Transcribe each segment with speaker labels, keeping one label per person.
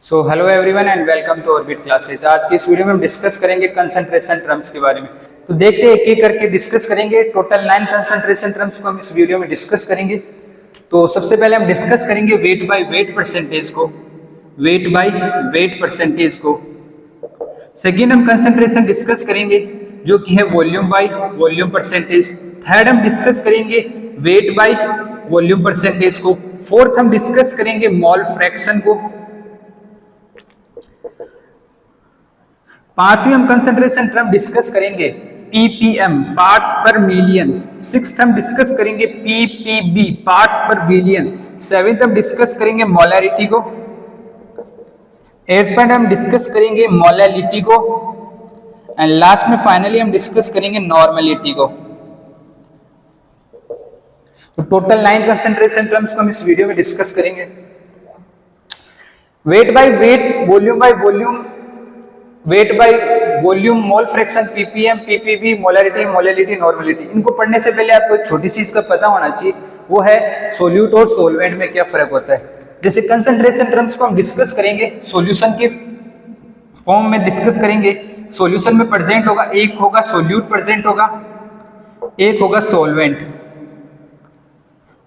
Speaker 1: So hello everyone and welcome to orbit classes. आज की इस वीडियो में हम डिस्कस करेंगे कंसंट्रेशन टर्म्स के बारे में। तो देखते हैं एक एक करके डिस्कस करेंगे। टोटल 9 कंसंट्रेशन टर्म्स को हम इस वीडियो में डिस्कस करेंगे। तो सबसे पहले हम डिस्कस करेंगे वेट बाय वेट परसेंटेज को। वेट बाय वेट परसेंटेज को। सेकेंड हम कंसंट्रेशन डिस्कस करेंगे जो कि है volume by volume percentage. Third हम डिस्कस करेंगे वेट बाय वॉल्यूम परसेंटेज को। फोर्थ हम डिस्कस करेंगे मॉल फ्रैक्शन को। पांचवी हम कंसंट्रेशन टर्म डिस्कस करेंगे ppm पार्ट्स पर मिलियन। सिक्स्थ हम डिस्कस करेंगे ppb पार्ट्स पर बिलियन। सेवेंथ हम डिस्कस करेंगे मोलैरिटी को। एट्थ पॉइंट हम डिस्कस करेंगे मोलैलिटी को। एंड लास्ट में फाइनली हम डिस्कस करेंगे नॉर्मलिटी को। तो टोटल 9 कंसंट्रेशन टर्म्स को हम इस वीडियो में डिस्कस करेंगे। Wait by wait, volume by volume, wait by volume, mole fraction, ppm, ppb, molarity, molality, normality. इनको पढ़ने से पहले आपको एक छोटी चीज का पता होना चाहिए, वो है सोल्यूट और सोलवेंट में क्या फर्क होता है। जैसे कंसंट्रेशन टर्म्स को हम डिस्कस करेंगे सॉल्यूशन के फॉर्म में डिस्कस करेंगे। सॉल्यूशन में प्रेजेंट होगा, एक होगा सोल्यूट प्रेजेंट होगा, एक होगा सोलवेंट।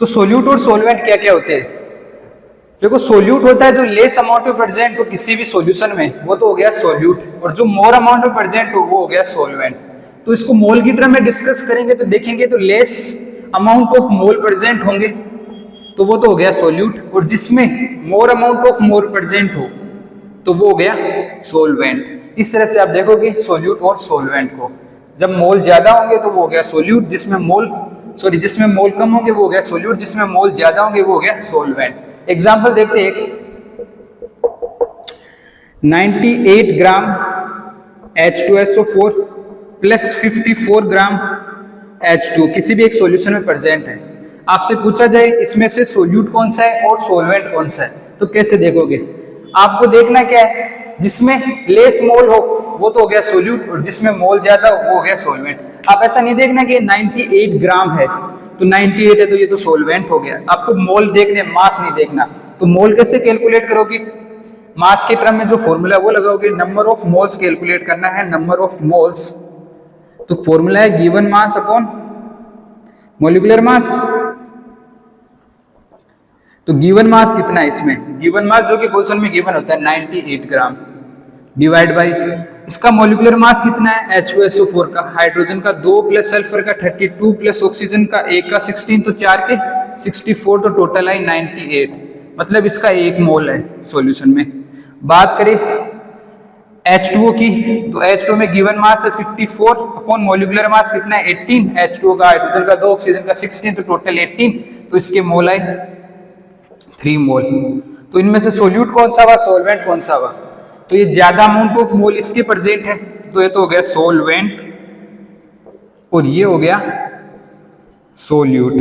Speaker 1: तो सोल्यूट और सोलवेंट क्या क्या होते हैं? देखो, सोल्यूट होता है जो लेस अमाउंट में प्रेजेंट हो किसी भी सॉल्यूशन में, वो तो हो गया सोल्यूट, और जो मोर अमाउंट में प्रेजेंट हो वो हो गया सोलवेंट। तो इसको मोल की टर्म में डिस्कस करेंगे तो देखेंगे तो less amount of mole present होंगे तो वो तो हो गया सोल्यूट, और जिसमें more amount of mole present हो तो वो हो गया सोलवेंट। इस तरह से आप देखोगे सोल्यूट और सोलवेंट को। जब मोल ज्यादा होंगे तो वो हो गया सोल्यूट, जिसमें मोल कम होंगे वो हो गया सोल्यूट, जिसमें मोल ज्यादा होंगे वो हो गया सोलवेंट। एग्जाम्पल देखते हैं, 98 ग्राम H2SO4 प्लस 54 ग्राम H2 किसी भी एक सॉल्यूशन में प्रेजेंट है। आपसे पूछा जाए इसमें से सोल्यूट कौन सा है और सोलवेंट कौन सा है, तो कैसे देखोगे? आपको देखना क्या है, जिसमें लेस मोल हो वो तो हो गया सोल्यूट, और जिसमें मोल ज्यादा हो वो हो गया सोलवेंट। आप ऐसा नहीं देखना कि 98 ग्राम है तो 98 है तो ये तो सोलवेंट हो गया। आपको मोल देखने, मास नहीं देखना। तो मोल कैसे कैलकुलेट करोगे? मास के टर्म में जो फॉर्मूला वो लगाओगे, नंबर ऑफ मोल्स कैलकुलेट करना है, नंबर ऑफ मोल्स। तो फॉर्मूला है given mass upon molecular mass. तो गिवन मास कितना है इसमें? गिवन मास जो कि क्वेश्चन में गिवन होता है 98 ग्राम डिवाइड बाई इसका मॉलिक्यूलर मास कितना है H2SO4 का, हाइड्रोजन का 2 प्लस सल्फर का 32 प्लस ऑक्सीजन का 1 का 16, तो 4 के 64, तो टोटल है 98। मतलब इसका 1 मोल है सॉल्यूशन में। बात करें H2O की, तो H2O में गिवन मास है 54 अपॉन मॉलिक्यूलर मास कितना है 18, H2O का, हाइड्रोजन का 2, ऑक्सीजन का 16, तो टोटल 18, तो इसके मोल है 3 मोल। तो इनमें से सोल्यूट कौन सा हुआ, सोलवेंट कौन सा हुआ? तो ये ज्यादा अमाउंट ऑफ मोल इसके प्रेजेंट है तो ये तो हो गया सोलवेंट, और ये हो गया सोल्यूट।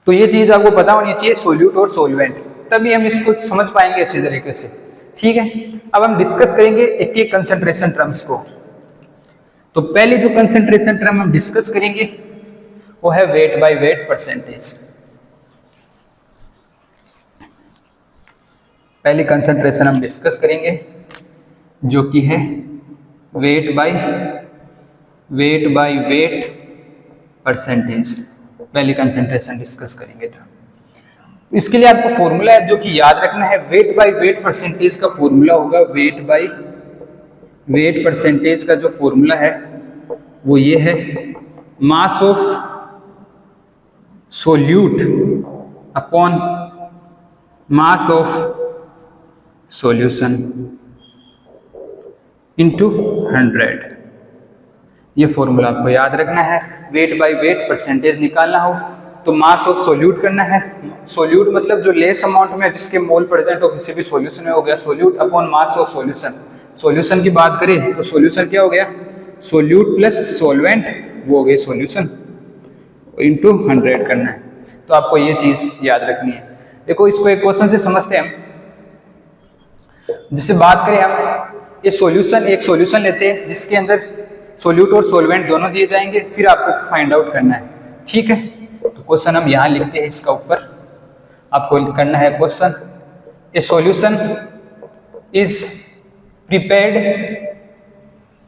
Speaker 1: तो ये चीज आपको पता होनी चाहिए, सोल्यूट और सोलवेंट, तभी हम इसको समझ पाएंगे अच्छे तरीके से। ठीक है, अब हम डिस्कस करेंगे एक एक कंसंट्रेशन टर्म्स को। तो पहले जो कंसंट्रेशन टर्म हम डिस्कस करेंगे वो है वेट बाय वेट परसेंटेज। पहली कंसंट्रेशन हम डिस्कस करेंगे जो कि है वेट बाय वेट परसेंटेज। पहली कंसंट्रेशन डिस्कस करेंगे। तो इसके लिए आपको फॉर्मूला है जो कि याद रखना है, वेट बाय वेट परसेंटेज का फॉर्मूला होगा, वेट बाय वेट परसेंटेज का जो फॉर्मूला है वो ये है, mass of solute upon mass of solution into 100। ये फॉर्मूला आपको याद रखना है। वेट बाय वेट परसेंटेज निकालना हो तो मास ऑफ सोल्यूट करना है। सोल्यूट मतलब जो लेस अमाउंट में जिसके मोल प्रेजेंट हो किसी भी सॉल्यूशन में, हो गया solute upon mass of solution. Solution की बात करें तो सॉल्यूशन क्या हो गया, सोल्यूट प्लस सोलवेंट, वो हो गया सॉल्यूशन, इनटू 100 करना है। तो आपको ये चीज याद रखनी है। देखो, इसको एक क्वेश्चन से समझते हैं हम। जिससे बात करें हम, ये सॉल्यूशन, एक सॉल्यूशन लेते हैं जिसके अंदर सोल्यूट और सोलवेंट दोनों दिए जाएंगे, फिर आपको फाइंड आउट करना है। ठीक है, तो क्वेश्चन हम यहाँ लिखते हैं, इसका ऊपर आपको करना है question A solution is prepared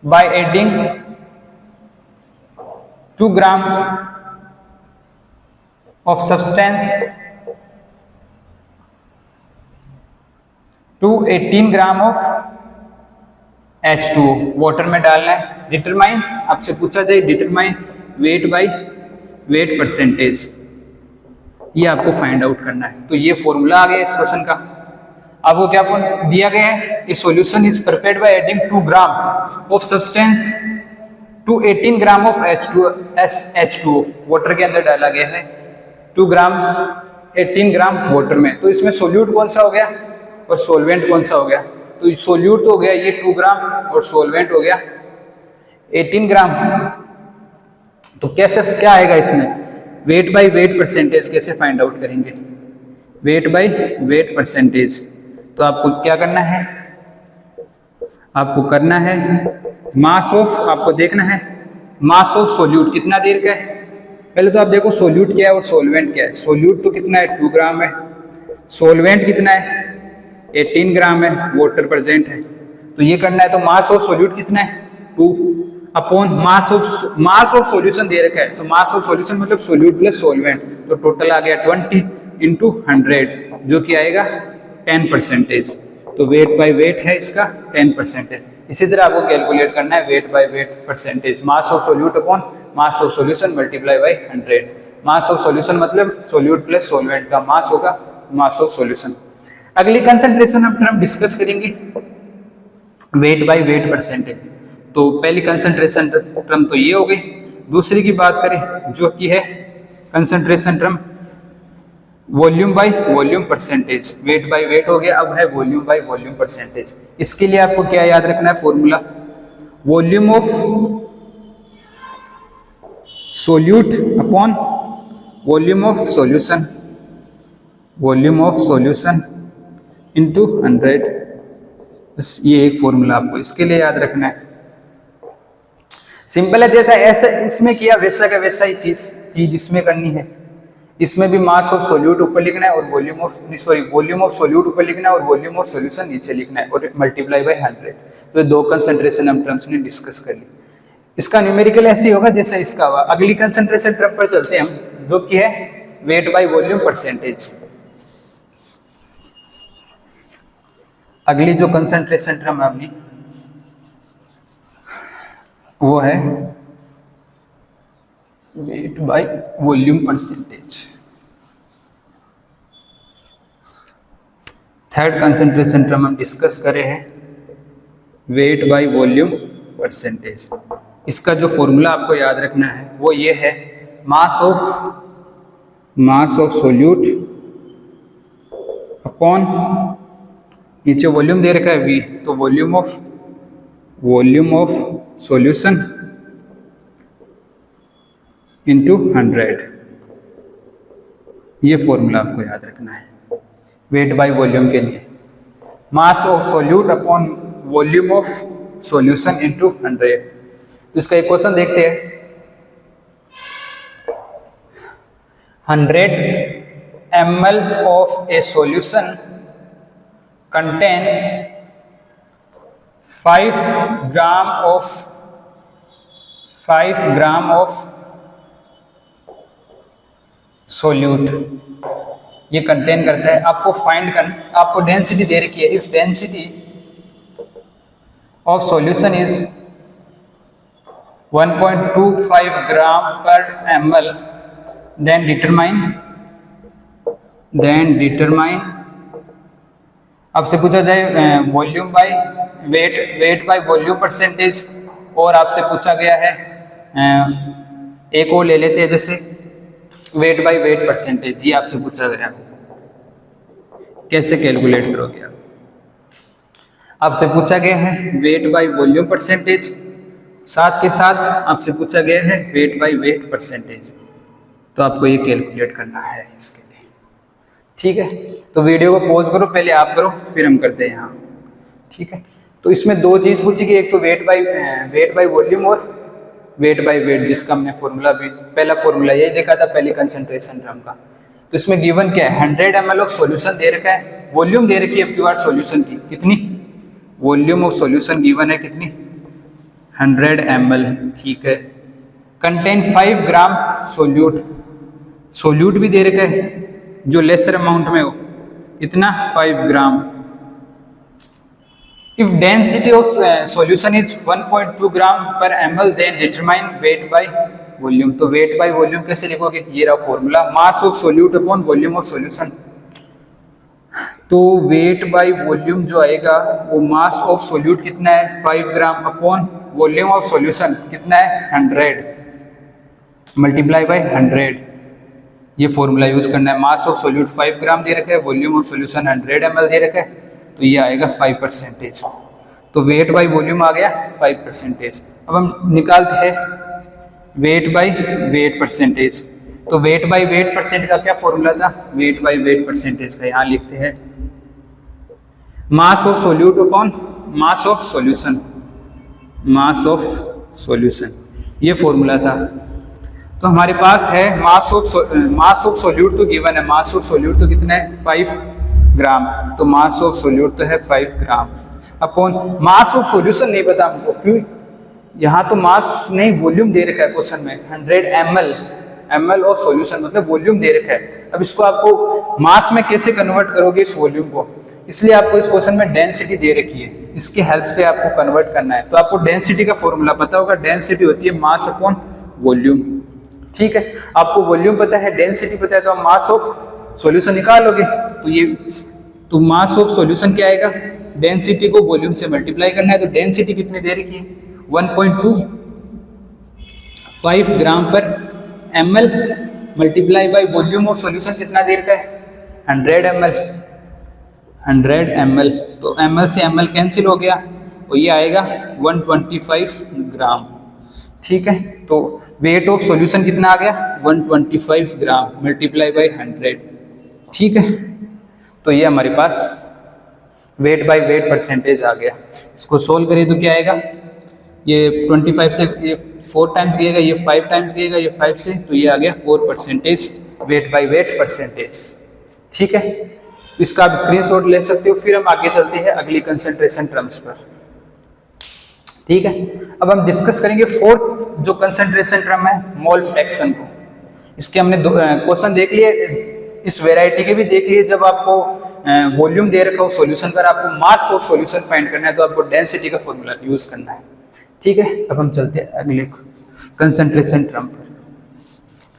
Speaker 1: by adding 2 gram of substance to 18 gram of H2O water में डालना है। डिटरमाइन आपसे पूछा जाए, determine wait by weight percentage, ये आपको फाइंड आउट करना है। तो ये फॉर्मूला आ गया इस क्वेश्चन का। आपको क्या दिया गया है, a solution is prepared by adding 2 gram of substance to 18 gram of H2O water के अंदर डाला गया है 2 ग्राम 18 ग्राम वाटर में। तो इसमें सोल्यूट कौन सा हो गया और सोलवेंट कौन सा हो गया? तो सोल्यूट तो हो गया ये 2 ग्राम और सोलवेंट हो गया 18 ग्राम। तो कैसे क्या आएगा इसमें, वेट बाय वेट परसेंटेज कैसे फाइंड आउट करेंगे? वेट बाय वेट परसेंटेज, तो आपको क्या करना है, आपको करना है मास ऑफ, आपको देखना है मास ऑफ सोल्यूट कितना देर का है। पहले तो आप देखो सोल्यूट क्या है और सोलवेंट क्या है। सोल्यूट तो कितना है 2 ग्राम है, सोलवेंट कितना है 18 ग्राम है, वाटर प्रेजेंट है। तो ये करना है, तो मास ऑफ सोल्यूट कितना है 2 अपॉन मास ऑफ सॉल्यूशन दे रखा है। तो मास ऑफ सॉल्यूशन मतलब सोल्यूट प्लस सोलवेंट, तो टोटल आ गया 20 इंटू 100 जो कि आएगा 10%। तो वेट बाय वेट है इसका 10%। इसी तरह आपको कैलकुलेट करना है wait by weight percentage, mass of solute upon mass of solution multiply by 100। Mass of solution मतलब सोल्यूट प्लस सोलवेंट का मास होगा मास ऑफ सॉल्यूशन। अगली कंसंट्रेशन हम डिस्कस करेंगे वेट बाय वेट परसेंटेज। तो पहली कंसंट्रेशन टर्म तो ये हो गई। दूसरी की बात करें जो कि है concentration term volume by volume percentage. Weight by wait हो गया, अब है वॉल्यूम बाय वॉल्यूम परसेंटेज। इसके लिए आपको क्या याद रखना है formula, volume of solute upon volume of solution, volume of solution into 100। बस ये एक फॉर्मूला आपको इसके लिए याद रखना है। सिंपल है, जैसा ऐसा इसमें किया वैसा का वैसा ही चीज इसमें करनी है। इसमें भी मास ऑफ सोल्यूट ऊपर लिखना है और वॉल्यूम ऑफ सोल्यूट ऊपर लिखना है और वॉल्यूम ऑफ सॉल्यूशन नीचे लिखना है और मल्टीप्लाई बाय 100। तो दो कंसंट्रेशन हम टर्म्स ने डिस्कस कर ली। इसका न्यूमेरिकल ऐसे ही होगा जैसा इसका हुआ। अगली कंसंट्रेशन टर्म पर चलते हैं हम, जो कि है वेट बाय वॉल्यूम परसेंटेज। अगली जो कंसंट्रेशन टर्म अपनी वो है wait by volume percentage. Third concentration term हम डिस्कस करे हैं वेट बाय वॉल्यूम परसेंटेज। इसका जो फॉर्मूला आपको याद रखना है वो ये है, मास ऑफ सोल्यूट अपॉन नीचे वॉल्यूम दे रखा है V, तो वॉल्यूम ऑफ सॉल्यूशन इंटू 100। ये फॉर्मूला आपको याद रखना है वेट बाय वॉल्यूम के लिए, mass of solute upon volume of solution into 100। तो इसका एक क्वेश्चन देखते हैं। 100 ml of a solution contain 5 gram of solute ये कंटेन करता है। आपको फाइंड करना, आपको डेंसिटी दे रखी है। If density of solution is 1.25 ग्राम पर ml, देन डिटरमाइन आपसे पूछा जाए volume by weight by volume percentage, और आपसे पूछा गया है एक और ले लेते हैं जैसे वेट बाय वेट परसेंटेज। ये आपसे पूछा गया, कैसे कैलकुलेट करोगे आप? आपसे पूछा गया है वेट बाय वॉल्यूम परसेंटेज, साथ के साथ आपसे पूछा गया है वेट बाय वेट परसेंटेज। तो आपको ये कैलकुलेट करना है इसके लिए, ठीक है। तो वीडियो को पॉज करो, पहले आप करो फिर हम करते हैं यहाँ, ठीक है। तो इसमें दो चीज पूछी गई, एक तो वेट बाय वॉल्यूम और वेट बाय वेट, जिसका हमने फॉर्मूला भी पहला फॉर्मूला यही देखा था पहली कंसंट्रेशन टर्म का। तो इसमें गिवन क्या है, 100 ml ऑफ सॉल्यूशन दे रखा है, वॉल्यूम दे रखी है आपकी बार सॉल्यूशन की कितनी, वॉल्यूम ऑफ सॉल्यूशन गिवन है कितनी 100 ml, ठीक है। कंटेन 5 ग्राम सोल्यूट, सोल्यूट भी दे रखा है जो लेसर अमाउंट में हो, इतना 5 ग्राम। If density of solution is 1.2 ग्राम पर ml then determine weight by volume। तो weight by volume कैसे लिखोगे, ये रहा formula, mass of solute upon volume of solution. तो weight by volume जो आएगा वो मास ऑफ सोल्यूट कितना है 5 ग्राम अपॉन वॉल्यूम ऑफ सॉल्यूशन कितना है 100 मल्टीप्लाई बाय 100, ये फॉर्मूला यूज करना है। मास ऑफ सोल्यूट 5 ग्राम दे रखा है, वॉल्यूम ऑफ सॉल्यूशन 100 ml दे रखा है, तो ये आएगा 5%। तो वेट बाय वॉल्यूम आ गया 5%। अब हम निकालते हैं वेट बाय वेट परसेंटेज। तो वेट बाय वेट परसेंट का क्या फॉर्मूला था, वेट बाय वेट परसेंटेज का यहाँ लिखते हैं mass of solute upon mass of solution, mass of solution, ये फॉर्मूला था। तो हमारे पास है मास ऑफ सोल्यूट तो गिवन है, मास ऑफ सोल्यूट तो कितना है 5 ग्राम, तो मास ऑफ सोल्यूट तो है 5 ग्राम अपॉन मास ऑफ सॉल्यूशन नहीं पता हमको, क्यों, यहाँ तो मास नहीं वॉल्यूम दे रखा है क्वेश्चन में 100 ml ऑफ सॉल्यूशन मतलब वॉल्यूम दे रखा है। अब इसको आपको मास में कैसे कन्वर्ट करोगे इस वॉल्यूम को, इसलिए आपको इस क्वेश्चन में डेंसिटी दे रखी है, इसकी हेल्प से आपको कन्वर्ट करना है। तो आपको डेंसिटी का फॉर्मूला पता होगा, डेंसिटी होती है मास अपॉन वॉल्यूम, ठीक है। आपको वॉल्यूम पता है, डेंसिटी पता है, तो आप मास ऑफ सॉल्यूशन निकालोगे। तो ये तो मास ऑफ सॉल्यूशन क्या आएगा, डेंसिटी को वॉल्यूम से मल्टीप्लाई करना है, तो डेंसिटी कितनी दे रखी है 1.25 ग्राम पर ml multiply by volume of solution कितना दे रखा है 100 ml। तो ml से ml कैंसिल हो गया, तो ये आएगा 125 ग्राम, ठीक है। तो वेट ऑफ सॉल्यूशन कितना आ गया 125 ग्राम मल्टीप्लाई बाय 100, ठीक है। तो ये हमारे पास वेट बाय वेट परसेंटेज आ गया। इसको सोल्व करें तो क्या आएगा, ये 25 से ये 4 टाइम्स गएगा, ये 5 टाइम्स गएगा, ये 5 से, तो ये आ गया 4% वेट बाय वेट परसेंटेज, ठीक है। इसका आप स्क्रीनशॉट ले सकते हो। फिर हम आगे चलते हैं अगली कंसंट्रेशन टर्म्स पर, ठीक है। अब हम डिस्कस करेंगे फोर्थ जो कंसंट्रेशन टर्म है मोल फ्रैक्शन को। इसके हमने क्वेश्चन देख लिए, इस वेराइटी के भी देख लिए। जब आपको वॉल्यूम दे रखा हो सॉल्यूशन का, आपको मास ऑफ सॉल्यूशन फाइंड करना है, तो आपको डेंसिटी का फॉर्मूला यूज करना है, ठीक है। अब हम चलते हैं अगले कंसंट्रेशन टर्म पर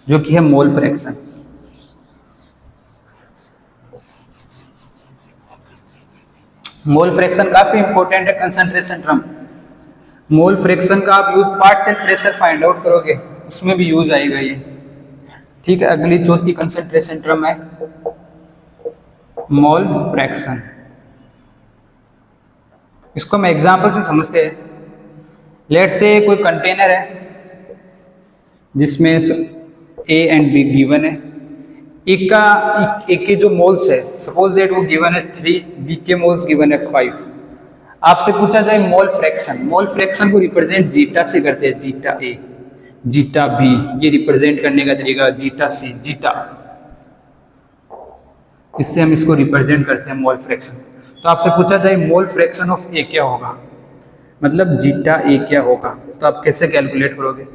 Speaker 1: जो कि है मोल फ्रैक्शन। मोल फ्रैक्शन काफी इंपॉर्टेंट है कंसंट्रेशन टर्म। मोल फ्रैक्शन का आप use parts and pressure find out करोगे, उसमें भी यूज आएगा ये, ठीक है। अगली चौथी कंसंट्रेशन टर्म है मोल फ्रैक्शन। इसको हम एग्जांपल से समझते हैं। लेट्स से कोई कंटेनर है जिसमें A एंड B गिवन है। एक के जो मोल्स है, सपोज दैट वो गिवन है 3, B के मोल्स गिवन है 5। आपसे पूछा जाए मोल फ्रैक्शन, मोल फ्रैक्शन को रिप्रेजेंट जीटा से करते हैं, जीटा A, जीटा B, ये रिप्रेजेंट करने का तरीका जीटा C, जीटा, इससे हम इसको रिप्रेजेंट करते हैं मोल फ्रैक्शन। तो आपसे पूछा जाए मोल फ्रैक्शन ऑफ A क्या होगा, मतलब जीटा A क्या होगा, तो आप कैसे कैलकुलेट करोगे,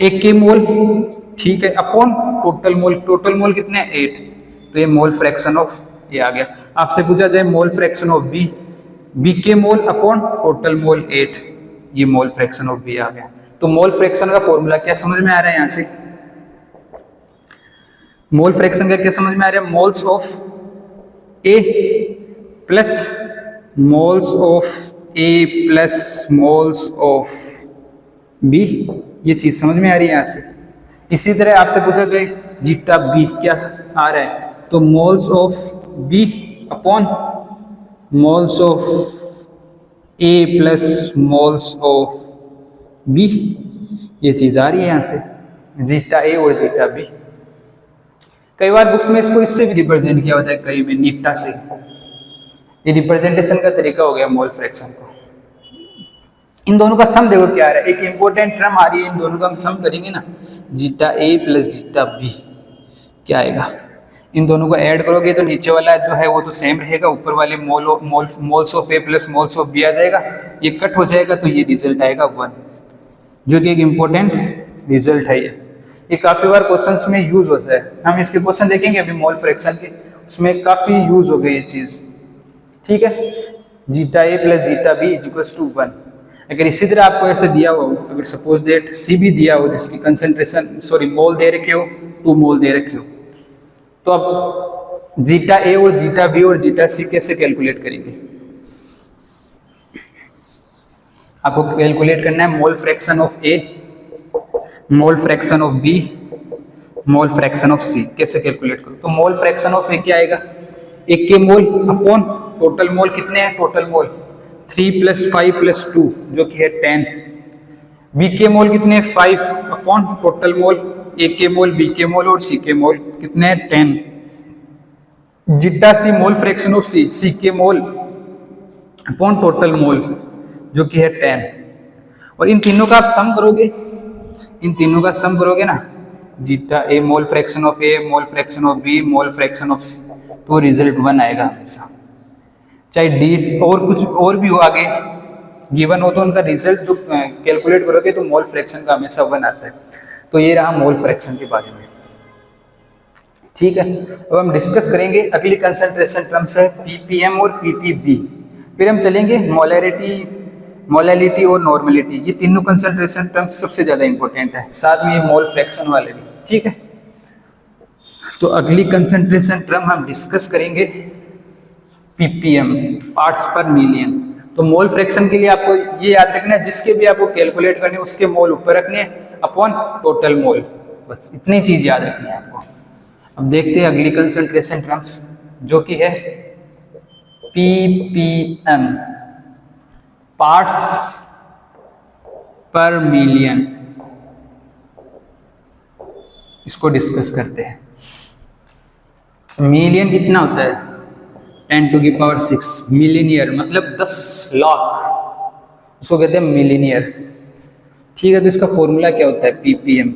Speaker 1: 1 के मोल, ठीक है, अपॉन टोटल मोल, टोटल मोल कितने हैं 8, तो ये मोल फ्रैक्शन ऑफ A आ गया। आपसे पूछा जाए मोल फ्रैक्शन ऑफ B, B के मोल अपॉन टोटल मोल 8, ये मोल फ्रैक्शन ऑफ B आ गया। तो मोल फ्रैक्शन का फॉर्मूला क्या समझ में आ रहा है, यहाँ से मोल फ्रैक्शन का क्या समझ में आ रहा है, moles of A plus moles of A plus moles of B, ये चीज समझ में आ रही है यहाँ से। इसी तरह आपसे पूछा जाए जीटा B क्या आ रहा है, तो moles of B upon moles of A plus moles of B, ये चीज आ रही है यहाँ से, जीटा A और जीटा B। कई बार बुक्स में इसको इससे भी रिप्रेजेंट किया होता है, कई में नीटा से। ये रिप्रेजेंटेशन का तरीका हो गया मोल फ्रैक्शन को। इन दोनों का सम देखो क्या आ रहा है, एक इंपॉर्टेंट टर्म आ रही है, इन दोनों का हम सम करेंगे ना, zeta A plus zeta B क्या आएगा, इन दोनों को ऐड करोगे तो नीचे वाला जो है वो तो सेम रहेगा, ऊपर वाले moles of A plus moles of B आ जाएगा, ये कट हो जाएगा तो ये रिजल्ट आएगा 1, जो कि एक इम्पोर्टेंट रिजल्ट है। ये काफ़ी बार क्वेश्चंस में यूज होता है, हम इसके क्वेश्चन देखेंगे अभी मोल फ्रैक्शन के, उसमें काफ़ी यूज हो गई ये चीज़। ठीक है, zeta A plus zeta B is equals to 1। अगर इसी तरह आपको ऐसे दिया हो, अगर सपोज दैट सी भी दिया हो जिसकी कंसंट्रेशन मोल दे रखे हो 2 मोल दे रखे हो, तो अब जीटा ए और जीटा बी और जीटा सी कैसे कैलकुलेट करेंगे? आपको कैलकुलेट करना है mole fraction of A, mole fraction of B, mole fraction of C. कैसे कैलकुलेट करो? तो मोल फ्रैक्शन ऑफ ए क्या आएगा? 1 के मोल अपॉन टोटल मोल कितने हैं? टोटल मोल 3 + 5 + 2 जो कि है 10। बी के मोल कितने हैं? 5 अपॉन टोटल मोल, ए के मोल, बी के मोल और सी के मोल कितने हैं? 10। Zeta C mole fraction of C, C के मोल अपॉन टोटल मोल जो कि है 10। और इन तीनों का आप सम करोगे, इन तीनों का सम करोगे ना, zeta A mole fraction of A, mole fraction of B, mole fraction of C, तो रिजल्ट 1 आएगा हमेशा। चाहे डी और कुछ और भी हो आगे गिवन हो तो उनका रिजल्ट जो कैलकुलेट करोगे तो मोल फ्रैक्शन का हमेशा 1 आता है। तो ये रहा मोल फ्रैक्शन के बारे में। ठीक है, अब हम डिस्कस करेंगे अगली कंसंट्रेशन टर्म्स है पीपीएम और पीपीबी। फिर हम चलेंगे मोलैरिटी, मोलैलिटी और नॉर्मलिटी। ये तीनों कंसंट्रेशन टर्म्स सबसे ज़्यादा इंपॉर्टेंट है, साथ में ये मोल फ्रैक्शन वाले भी। ठीक है, तो अगली कंसंट्रेशन टर्म हम डिस्कस करेंगे पीपीएम, पार्ट्स पर मिलियन। तो मोल फ्रैक्शन के लिए आपको ये याद रखना है, जिसके भी आपको कैलकुलेट करने उसके मोल ऊपर रखने अपॉन टोटल मोल, बस इतनी चीज याद रखनी है आपको। अब देखते हैं अगली कंसंट्रेशन टर्म्स जो कि है पीपीएम, पार्ट्स पर मिलियन। इसको डिस्कस करते हैं। मिलियन कितना होता है? 10⁶ मिलीनियर, मतलब 10 लाख, उसको कहते हैं मिलीनियर। ठीक है, तो इसका फॉर्मूला क्या होता है? Ppm,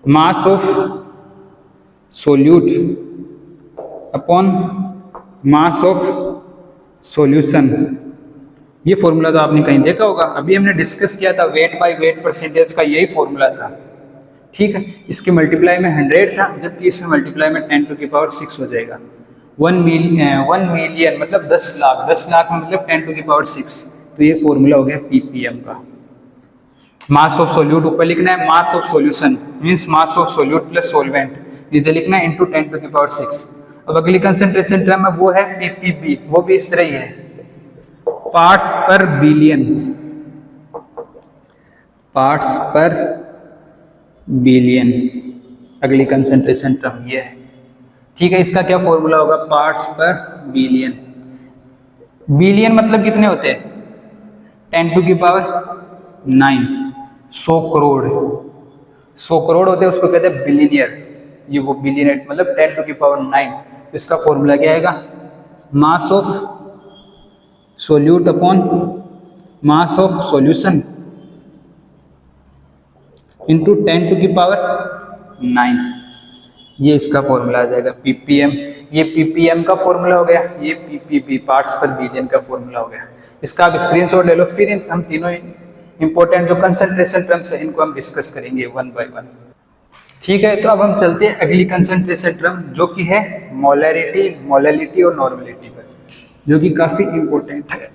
Speaker 1: mass of solute upon mass of solution. ये फॉर्मूला तो आपने कहीं देखा होगा, अभी हमने डिस्कस किया था, वेट बाय वेट परसेंटेज का यही फॉर्मूला था। ठीक है, इसके मल्टीप्लाई में 100 था, जबकि इसमें मल्टीप्लाई में 10⁶ हो जाएगा। 1 मिलियन मतलब 10 लाख, 10 लाख में मतलब 10⁶। तो ये फॉर्मूला हो गया पीपीएम का। मास ऑफ सोल्यूट ऊपर लिखना है, mass of solution means mass of solute plus solvent नीचे लिखना है इंटू 10⁶। अब अगली कंसंट्रेशन टर्म है वो है पीपीबी, वो भी इस तरह ही है, पार्ट्स पर बिलियन, पार्ट्स पर बिलियन। अगली कंसंट्रेशन टर्म ये है। ठीक है, इसका क्या फॉर्मूला होगा? पार्ट्स पर बिलियन। बिलियन मतलब कितने होते हैं? 10⁹ 100 करोड़, 100 करोड़ होते हैं, उसको कहते हैं बिलियनियर। ये वो बिलियन मतलब 10⁹ तो इसका फॉर्मूला क्या आएगा? Mass of solute upon mass of solution into 10⁹ ये इसका फॉर्मूला आ जाएगा पीपीएम। ये पीपीएम का फॉर्मूला हो गया, ये पीपीबी पार्ट्स पर बिलियन का फॉर्मूला हो गया। इसका आप स्क्रीनशॉट ले लो, फिर हम तीनों इंपॉर्टेंट जो कंसंट्रेशन टर्म्स है इनको हम डिस्कस करेंगे 1 बाय 1। ठीक है, तो अब हम चलते हैं अगली कंसंट्रेशन टर्म जो कि है मोलैरिटी, मोलैलिटी और नॉर्मलिटी पर, जो कि काफी इंपॉर्टेंट है।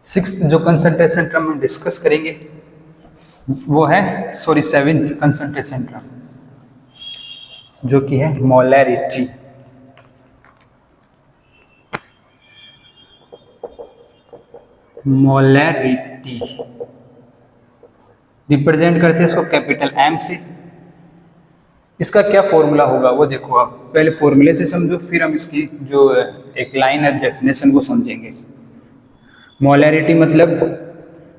Speaker 1: सिक्स्थ जो कंसंट्रेशन टर्म हम डिस्कस करेंगे वो है 7th कंसंट्रेशन टर्म जो कि है मोलैरिटी। मोलैरिटी रिप्रेजेंट करते हैं इसको कैपिटल एम से। इसका क्या फॉर्मूला होगा वो देखो, आप पहले फॉर्मूले से समझो, फिर हम इसकी जो एक लाइन है डेफिनेशन को समझेंगे। मोलैरिटी मतलब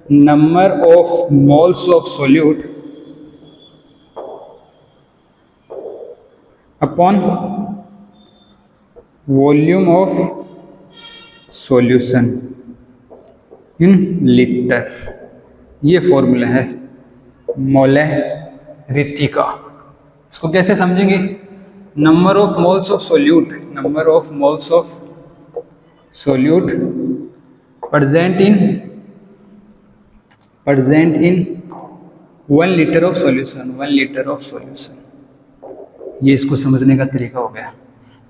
Speaker 1: number of moles of solute upon volume of solution in litre. ये फॉर्मूला है मोलैरिटी का। इसको कैसे समझेंगे? Number of moles of solute, number of moles of solute present in 1 litre of solution, 1 litre of solution. ये इसको समझने का तरीका हो गया।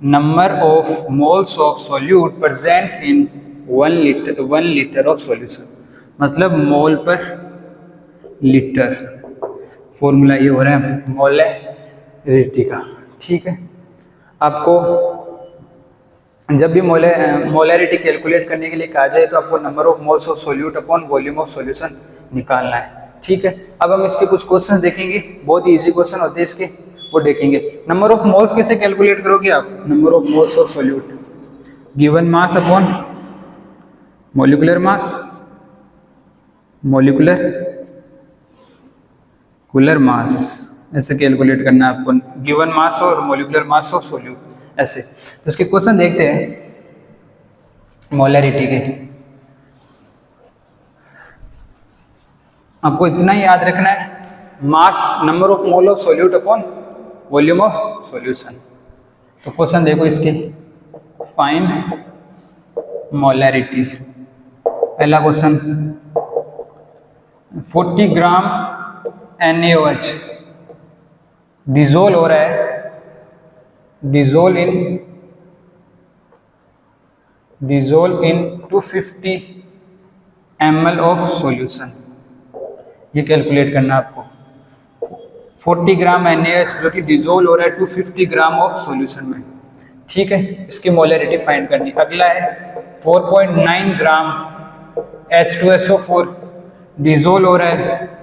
Speaker 1: Number of moles of solute present in 1 litre of solution, मतलब मोल पर लीटर। फॉर्मूला ये हो रहा है मोलैरिटी का। ठीक है, आपको जब भी मोलैरिटी कैलकुलेट करने के लिए कहा जाए तो आपको number of moles of solute upon volume of solution निकालना है। ठीक है, अब हम इसके कुछ क्वेश्चन देखेंगे, बहुत ही इजी क्वेश्चन होते हैं इसके, वो देखेंगे। नंबर ऑफ मोल्स कैसे कैलकुलेट करोगे आप? Number of moles of solute given mass upon molecular mass, molecular mass, ऐसे कैलकुलेट करना है आपको, गिवन मास और मोलिकुलर मास ऑफ सोल्यूट ऐसे। तो इसके क्वेश्चन देखते हैं मोलैरिटी के। आपको इतना ही याद रखना है, mass number of mole of solute upon volume of solution. तो क्वेश्चन देखो इसके, फाइंड मोलैरिटी। पहला क्वेश्चन, 40 ग्राम NaOH डिजोल्व हो रहा है, dissolve in 250 ml of solution. ये कैलकुलेट करना आपको। 40 ग्राम NaOH जो कि डिजोल्व हो रहा है 250 ग्राम ऑफ सॉल्यूशन में। ठीक है, इसकी मोलैरिटी फाइंड करनी। अगला है 4.9 ग्राम H2SO4 डिजोल्व हो रहा है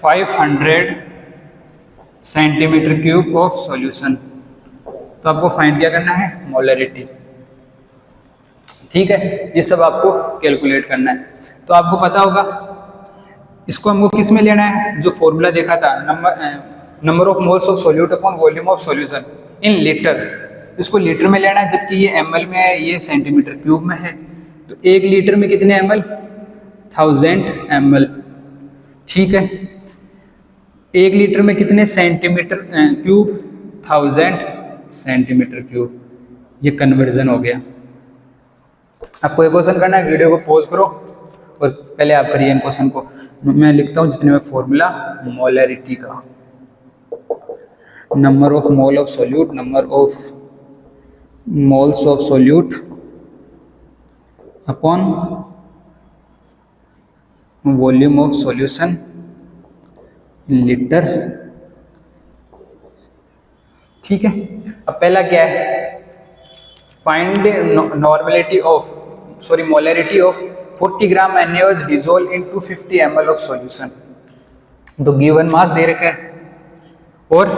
Speaker 1: 500 सेंटीमीटर क्यूब ऑफ सॉल्यूशन। तो आपको फाइंड क्या करना है? मोलैरिटी। ठीक है, ये सब आपको कैलकुलेट करना है। तो आपको पता होगा इसको हमको किस में लेना है? जो फॉर्मूला देखा था, number of moles of solute upon volume of solution in litre. इसको लीटर में लेना है, जबकि ये ml में है, ये सेंटीमीटर क्यूब में है। तो 1 लीटर में कितने ml? 1000 ml। ठीक है, 1 लीटर में कितने सेंटीमीटर क्यूब? 1000 centimetre cube. ये कन्वर्जन हो गया। आपको ये क्वेश्चन करना है, वीडियो को पॉज करो और पहले आप करिए इन क्वेश्चन को। मैं लिखता हूँ जितने में फॉर्मूला मोलैरिटी का, number of mole of solute, number of moles of solute upon volume of solution in litre. ठीक है, अब पहला क्या है? Find molarity of 40 gram NaOH dissolve in 250 ml of solution. तो गिवन मास दे रखा है और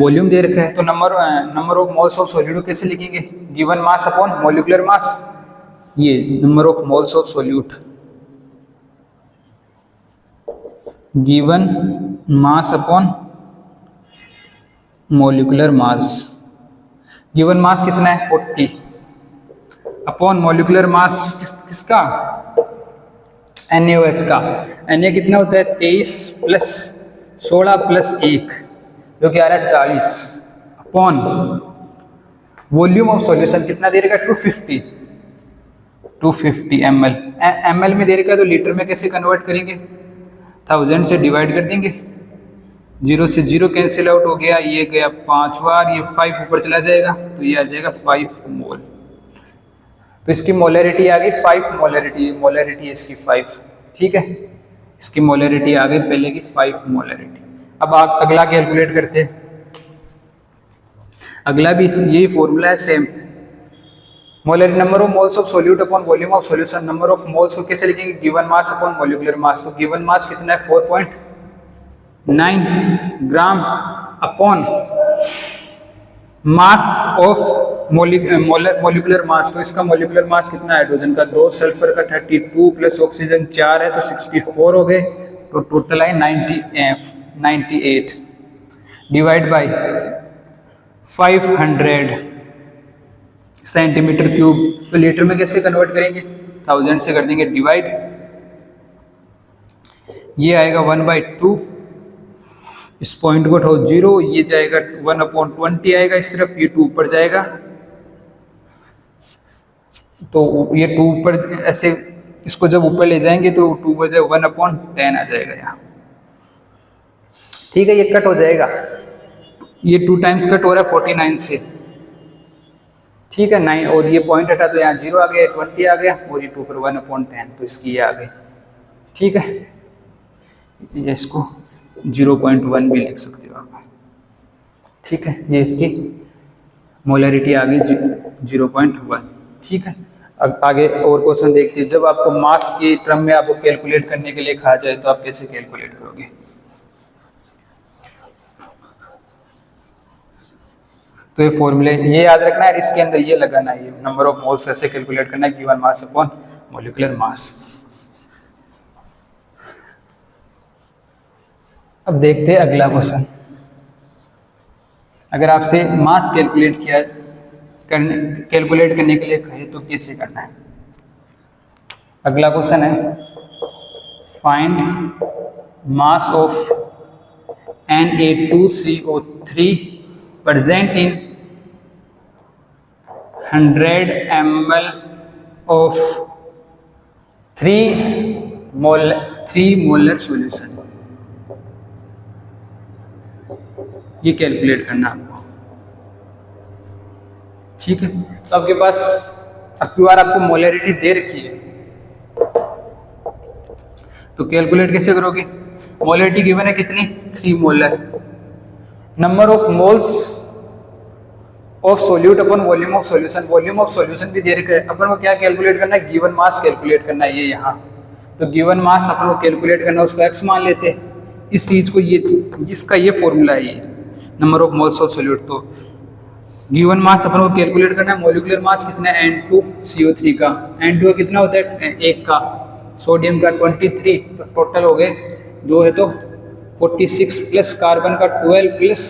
Speaker 1: वॉल्यूम दे रखा है। तो number of moles of solute कैसे लिखेंगे? गिवन मास अपॉन मोलिकुलर मास। ये number of moles of solute given mass upon molecular mass. Given mass कितना है? 40 अपॉन मोलिकुलर मास किसका? NaOH का। Na कितना होता है? 23 प्लस 16 प्लस 1 जो कि आ रहा है 40 अपॉन वॉल्यूम ऑफ सॉल्यूशन कितना दे रखा है? 250 ml। ml में दे रखा है तो लीटर में कैसे कन्वर्ट करेंगे? 1000 से डिवाइड कर देंगे, 0 से 0 कैंसिल आउट हो गया, ये गया 5 बार, ये 5 ऊपर चला जाएगा तो ये आ जाएगा 5 मोल। तो इसकी मोलैरिटी आ गई 5 मोलैरिटी इसकी 5। ठीक है, इसकी मोलैरिटी आ गई पहले की 5 मोलैरिटी। अब आप अगला कैलकुलेट करते हैं। अगला भी यही फॉर्मूला है same. Molarity number of moles of solute upon volume of solution. Number of moles को कैसे लिखेंगे? Given mass upon molecular mass. तो गिवन मास कितना है? 4.9 ग्राम upon mass of molecular mass. तो इसका मोलिकुलर मास कितना है? हाइड्रोजन का 2, सल्फर का 32 प्लस ऑक्सीजन 4 है तो 64 हो गए। तो टोटल है 98 डिवाइड बाई 500 सेंटीमीटर क्यूब। तो लीटर में कैसे कन्वर्ट करेंगे? 1000 से कर देंगे डिवाइड, ये आएगा 1/2, इस पॉइंट को उठाओ 0, ये जाएगा 1/20 आएगा इस तरफ, ये 2 ऊपर जाएगा, तो ये 2 ऊपर ऐसे इसको जब ऊपर ले जाएंगे तो 2 ऊपर जाए 1/10 आ जाएगा यहाँ। ठीक है, ये कट हो जाएगा, ये 2 टाइम्स कट हो रहा है 49 से। ठीक है, 9 और ये पॉइंट हटा तो यहाँ 0 आ गया, 20 आ गया, और ये 2 पर 1/10, तो इसकी ये आ गई। ठीक है, ये इसको 0.1 भी लिख सकते हो आप। ठीक है, ये इसकी मोलरिटी आ गई 0.1। ठीक है, अब आगे और क्वेश्चन देखते हैं। जब आपको मास के टर्म में आपको कैलकुलेट करने के लिए कहा जाए तो आप कैसे कैलकुलेट करोगे? तो ये फॉर्मूले ये याद रखना है, इसके अंदर ये लगाना है, ये नंबर ऑफ मोल्स कैसे कैलकुलेट करना है, given mass upon molecular mass. अब देखते हैं अगला क्वेश्चन। अगर आपसे मास कैलकुलेट करने के लिए कहे तो कैसे करना है? अगला क्वेश्चन है find mass of Na2CO3 present in 100 ml of 3 molar solution। ये कैलकुलेट करना आपको। ठीक है, तो आपके पास अब की बार आपको मोलरिटी दे रखी है, तो कैलकुलेट कैसे करोगे? मोलरिटी गिवन है कितनी? 3 molar. Number of moles of solute upon volume of solution, volume of solution भी दे रखा है। अपन को क्या कैलकुलेट करना है? गिवन मास कैलकुलेट करना है, ये यहाँ। तो गिवन मास अपन को कैलकुलेट करना है, उसको x मान लेते हैं। इस चीज को ये इसका ये फॉर्मूला है, ये number of moles of solute. तो गिवन मास अपन को कैलकुलेट करना है। मॉलिक्यूलर मास कितना है? N2CO3 का। N2 कितना होता है? 1 का। सोडियम का 23, तो टोटल हो गए 2 है तो 46 प्लस कार्बन का 12 प्लस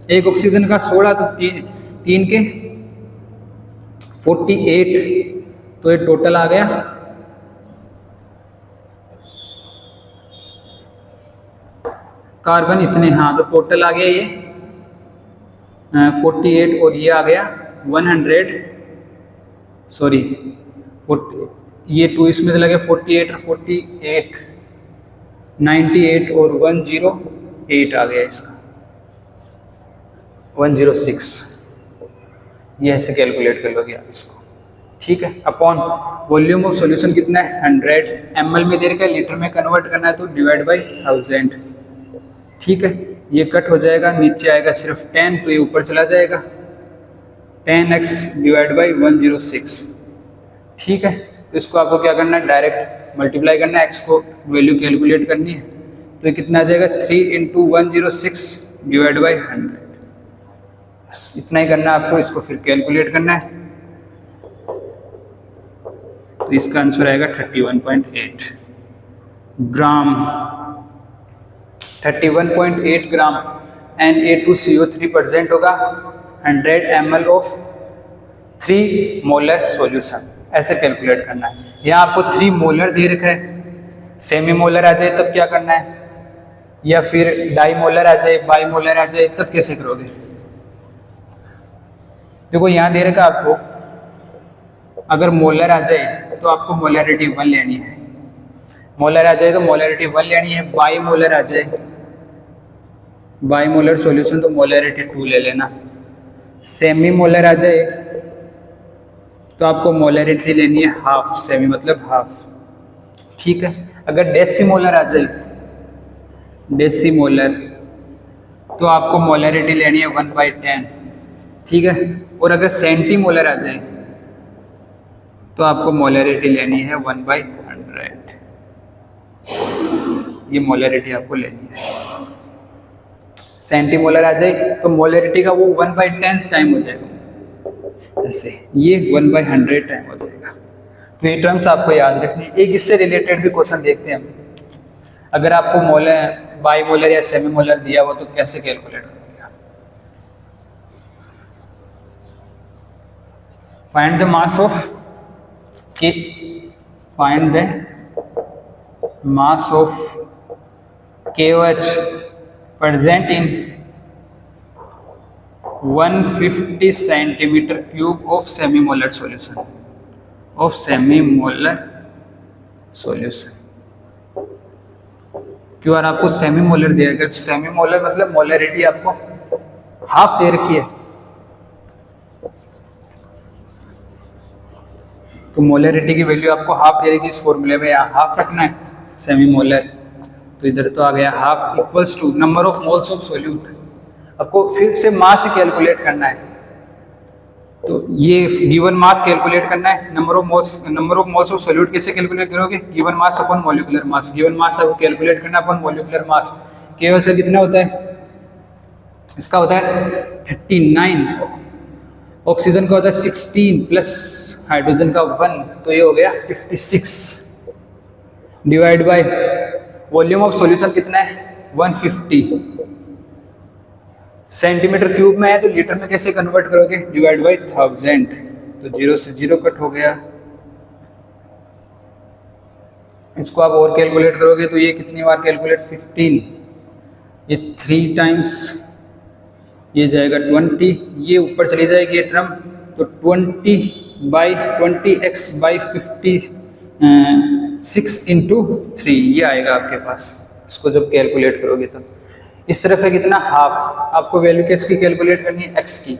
Speaker 1: एक ऑक्सीजन का 16, तो 3 के 48, तो ये टोटल आ गया कार्बन इतने। हाँ, तो टोटल आ गया ये 48 और ये आ गया 100, सॉरी ये 2 इसमें से लगे 48 और 48 98 और 108 आ गया इसका 106। ये ऐसे कैलकुलेट कर लोगे आप इसको। ठीक है, अपॉन वॉल्यूम ऑफ सॉल्यूशन कितना है? 100 ml में दे रखा है, लीटर में कन्वर्ट करना है तो डिवाइड बाई 1000। ठीक है, ये कट हो जाएगा, नीचे आएगा सिर्फ 10, तो ये ऊपर चला जाएगा 10x डिवाइड बाई 106। ठीक है, तो इसको आपको क्या करना है? डायरेक्ट मल्टीप्लाई करना है, x को वैल्यू कैलकुलेट करनी है, तो ये कितना आ जाएगा? 3 × 106 डिवाइड बाई 100। बस इतना ही करना है आपको, इसको फिर कैलकुलेट करना है, तो इसका आंसर आएगा 31.8 ग्राम। 31.8 ग्राम Na2CO3 प्रेजेंट होगा 100 ml ऑफ 3 मोलर सॉल्यूशन। ऐसे कैलकुलेट करना है। यहाँ आपको 3 मोलर दे रखा है, सेमी मोलर आ जाए तब क्या करना है, या फिर डाई मोलर आ जाए, बाई मोलर आ जाए तब कैसे करोगे? देखो यहाँ दे रखा आपको, अगर मोलर आ जाए तो आपको मोलरिटी 1 लेनी है, मोलर आ जाए तो मोलरिटी 1 लेनी है। बाई मोलर आ जाए, बाई मोलर सॉल्यूशन तो मोलरिटी 2 ले लेना। सेमी मोलर आ जाए तो आपको मोलरिटी लेनी है हाफ, सेमी मतलब हाफ। ठीक है, अगर डेसीमोलर आ जाए, डेसीमोलर, तो आपको मोलरिटी लेनी है 1/10। ठीक है, और अगर सेंटीमोलर आ जाए तो आपको मोलरिटी लेनी है 1/100। ये मोलरिटी आपको लेनी है। सेंटीमोलर आ जाए तो मोलरिटी का वो 1/10 टाइम हो जाएगा, ऐसे ये 1/100 टाइम हो जाएगा। तो ये टर्म्स आपको याद रखनी है। एक इससे रिलेटेड भी क्वेश्चन देखते हैं हम। अगर आपको मोलर, बाई मोलर या सेमी मोलर दिया हो तो कैसे कैलकुलेट करोगे? फाइंड द मास ऑफ के find the mass of KOH present in 150 centimeter cube of semi-molar solution. क्यों यार आपको सेमी मोलर दिया गया, सेमी मोलर मतलब मोलरिटी आपको हाफ दे रखी है, तो मोलरिटी की वैल्यू आपको हाफ दे रखी, इस फॉर्मूले में हाफ रखना है सेमी मोलर, तो इधर तो आ गया half equals to number of moles of solute. आपको फिर से मास कैलकुलेट करना है, तो ये गिवन मास कैलकुलेट करना है, number of moles of solute कैसे कैलकुलेट करोगे, given mass upon molecular mass, given mass आपको कैलकुलेट करना अपॉन मॉलिक्यूलर मास। केवल से कितना होता है, इसका होता है 39, ऑक्सीजन का होता है 16 प्लस हाइड्रोजन का 1, तो ये हो गया 56 divide by volume of solution कितना है 150 सेंटीमीटर क्यूब में है, तो लीटर में कैसे कन्वर्ट करोगे, डिवाइड बाय 1000, तो 0 से 0 कट हो गया। इसको आप और कैलकुलेट करोगे तो ये कितनी बार कैलकुलेट 15, ये 3 टाइम्स, ये जाएगा 20, ये ऊपर चली जाएगी ये टर्म, तो 20x बाई 56 इंटू 3 ये आएगा आपके पास, इसको जब कैलकुलेट करोगे तब। इस तरफ है कितना हाफ, आपको वैल्यू किसकी कैलकुलेट करनी है x की,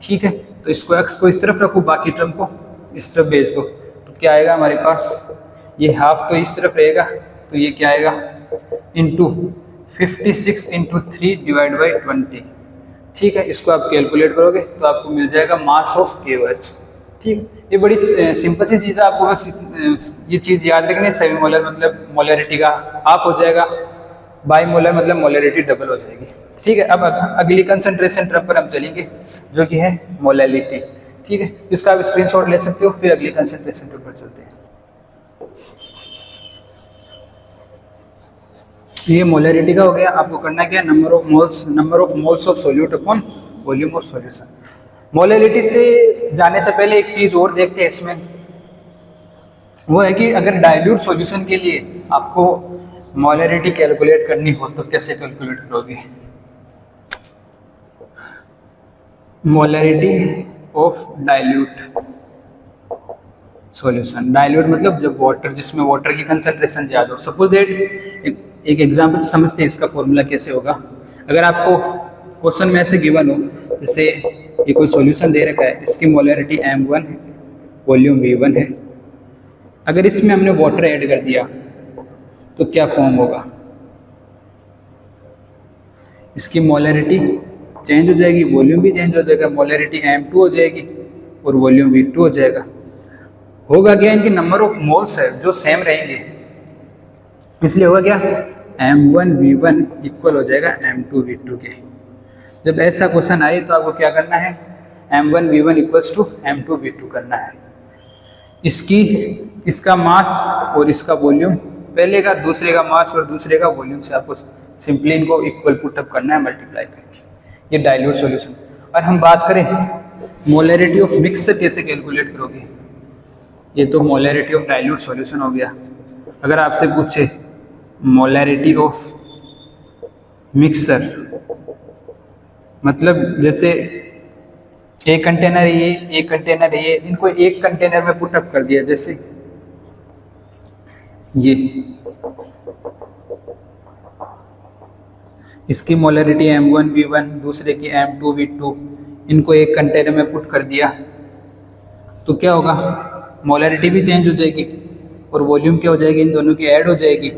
Speaker 1: ठीक है, तो इसको x को इस तरफ रखो, बाकी टर्म को इस तरफ भेज दो, तो क्या आएगा हमारे पास, ये हाफ तो इस तरफ रहेगा, तो ये क्या आएगा इंटू 56 इंटू 3 डिवाइड बाई 20, ठीक है, इसको आप कैलकुलेट करोगे तो आपको मिल जाएगा मास ऑफ KOH। ठीक, ये बड़ी सिंपल सी चीज़ है, आपको बस ये चीज़ याद रखनी है, सेमी मोलर मतलब मोलरिटी का हाफ हो जाएगा, बाई मोलर मतलब मोलरिटी डबल हो जाएगी। ठीक है, अब अगली कंसंट्रेशन टर्म पर हम चलेंगे जो कि है मोलैलिटी। ठीक है, इसका आप स्क्रीनशॉट ले सकते हो, फिर अगली कंसंट्रेशन टर्म पर चलते हैं। ये मोलरिटी का हो गया, आपको करना क्या, number of moles of solute upon volume of solution. Molarity से जाने से पहले एक चीज और देखते हैं इसमें, वो है कि अगर डाइल्यूट सॉल्यूशन के लिए आपको मोलरिटी कैलकुलेट करनी हो तो कैसे कैलकुलेट करोगे। Molarity of dilute solution, dilute मतलब जब वाटर, जिसमें वाटर की कंसंट्रेशन ज़्यादा हो। सपोज दैट एक एग्जांपल से समझते हैं इसका फॉर्मूला कैसे होगा। अगर आपको क्वेश्चन में ऐसे गिवन हो, जैसे ये कोई सॉल्यूशन दे रखा है, इसकी मोलरिटी M1 है, वॉल्यूम V1 है, अगर इसमें हमने वाटर ऐड कर दिया तो क्या फॉर्म होगा, इसकी मोलरिटी चेंज हो जाएगी, वॉल्यूम भी चेंज हो जाएगा, मोलरिटी M2 हो जाएगी और वॉल्यूम V2 हो जाएगा। होगा क्या, इनके नंबर ऑफ मोल्स है जो सेम रहेंगे, इसलिए होगा क्या, M1 V1 इक्वल हो जाएगा M2 V2 के। जब ऐसा क्वेश्चन आए तो आपको क्या करना है, M1 V1 equals to M2 V2 करना है। इसका मास और इसका वॉल्यूम, पहले का दूसरे का मास और दूसरे का वॉल्यूम से आपको सिंपली इनको इक्वल पुटअप करना है मल्टीप्लाई करके। ये डाइल्यूट सॉल्यूशन। और हम बात करें मोलरिटी ऑफ मिक्सर कैसे कैलकुलेट करोगे, ये तो मोलरिटी ऑफ डाइल्यूट सॉल्यूशन हो गया। अगर आपसे पूछे मोलरिटी ऑफ मिक्सर, मतलब जैसे एक कंटेनर है ये, एक कंटेनर है ये, इनको एक कंटेनर में पुटअप कर दिया, जैसे ये इसकी मोलरिटी M1 V1, दूसरे की M2 V2, इनको एक कंटेनर में पुट कर दिया तो क्या होगा, मोलरिटी भी चेंज हो जाएगी और वॉल्यूम क्या हो जाएगी, इन दोनों की ऐड हो जाएगी।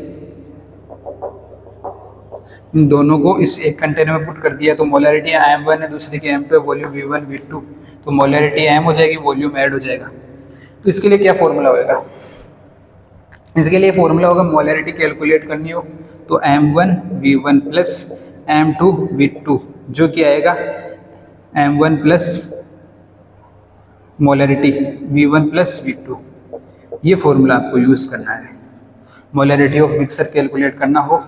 Speaker 1: इन दोनों को इस एक कंटेनर में पुट कर दिया तो मोलरिटी M1 है, दूसरे की M2 है, वॉल्यूम V1 V2, तो मोलरिटी M हो जाएगी, वॉल्यूम ऐड हो जाएगा। तो इसके लिए क्या फॉर्मूला होगा, इसके लिए फॉर्मूला होगा, मोलरिटी कैलकुलेट करनी हो तो M1 V1 plus M2 V2, जो कि आएगा M1 plus molarity V1 plus V2, ये फॉर्मूला आपको यूज़ करना है। मोलरिटी ऑफ मिक्सर कैलकुलेट करना हो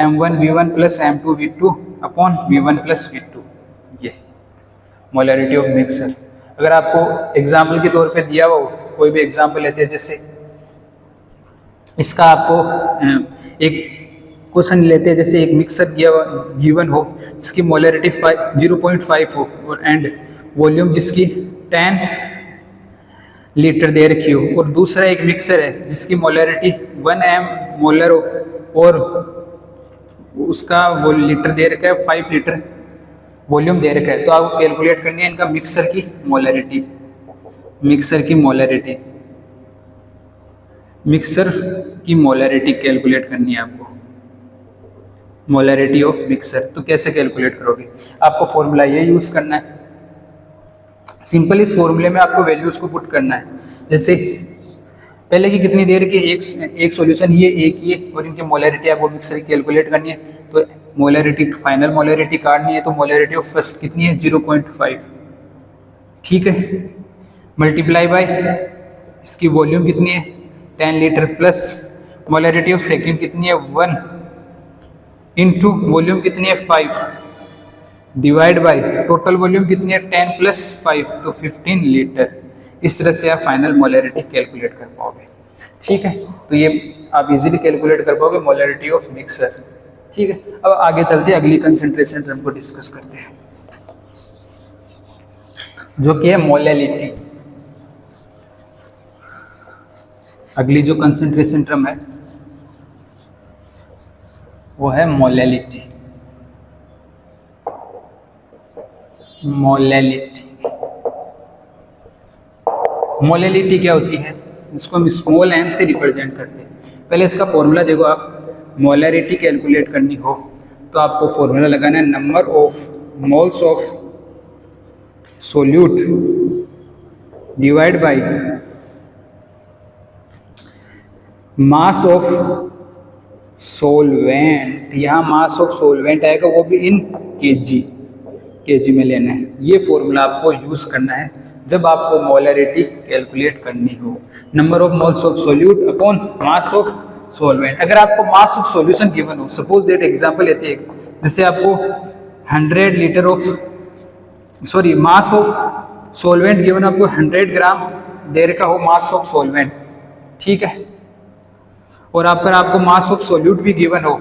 Speaker 1: M1 V1 plus M2 V2 upon V1 plus V2, ये मोलरिटी ऑफ मिक्सर। अगर आपको एग्जाम्पल के तौर पे दिया हो, कोई भी एग्जाम्पल लेते हैं, जैसे इसका आपको एक क्वेश्चन लेते हैं, जैसे एक मिक्सर गिवन हो जिसकी मोलरिटी 0.5 हो और एंड वॉल्यूम जिसकी 10 लीटर दे रखी हो, और दूसरा एक मिक्सर है जिसकी मोलरिटी 1 मोलर हो और उसका वो लीटर दे रखा है 5 लीटर वॉल्यूम दे रखा है। तो आपको कैलकुलेट करनी है इनका मिक्सर की मोलरिटी, मिक्सर की मोलरिटी, मिक्सर की मोलरिटी कैलकुलेट करनी है आपको, मोलरिटी ऑफ मिक्सर। तो कैसे कैलकुलेट करोगे, आपको फॉर्मूला ये यूज़ करना है। सिंपल इस फॉर्मूले में आपको वैल्यूज़ को पुट करना है। जैसे पहले की कितनी देर की एक सॉल्यूशन ये एक ही है और इनकी मोलरिटी आपको मिक्सर की कैलकुलेट करनी है। तो मोलरिटी फाइनल मोलरिटी काटनी है, तो मोलरिटी ऑफ फर्स्ट कितनी है 0.5, ठीक है, मल्टीप्लाई बाय इसकी वॉल्यूम कितनी है 10 litre plus molarity of second कितनी है 1 इंटू वॉल्यूम कितनी है 5 डिवाइड बाय टोटल वॉल्यूम कितनी है 10 प्लस 5 तो 15 लीटर। इस तरह से आप फाइनल मोलरिटी कैलकुलेट कर पाओगे, ठीक है। तो ये आप इजीली कैलकुलेट कर पाओगे मोलरिटी ऑफ मिक्सर, ठीक है। अब आगे चलते हैं, अगली कंसंट्रेशन टर्म को डिस्कस करते हैं जो कि है मोलैलिटी। अगली जो कंसंट्रेशन टर्म है वो है मोलैलिटी, मोलैलिटी। मोलैलिटी क्या होती है, इसको हम स्मॉल m से रिप्रेजेंट करते हैं। पहले इसका फॉर्मूला देखो, आप मोलैरिटी कैलकुलेट करनी हो तो आपको फॉर्मूला लगाना है number of moles of solute divide by mass of solvent. यहाँ मास ऑफ सोलवेंट आएगा वो भी इन केजी में लेना है। ये फॉर्मूला आपको यूज़ करना है जब आपको मोलरिटी कैलकुलेट करनी हो। Number of moles of solute upon mass of solvent. अगर आपको मास ऑफ सॉल्यूशन गिवन हो, सपोज दैट एग्जांपल लेते हैं, जैसे आपको 100 litre mass of solvent given, आपको 100 ग्राम दे रखा हो मास ऑफ सोलवेंट, ठीक है, और आपको मास ऑफ सोल्यूट भी गिवन हो,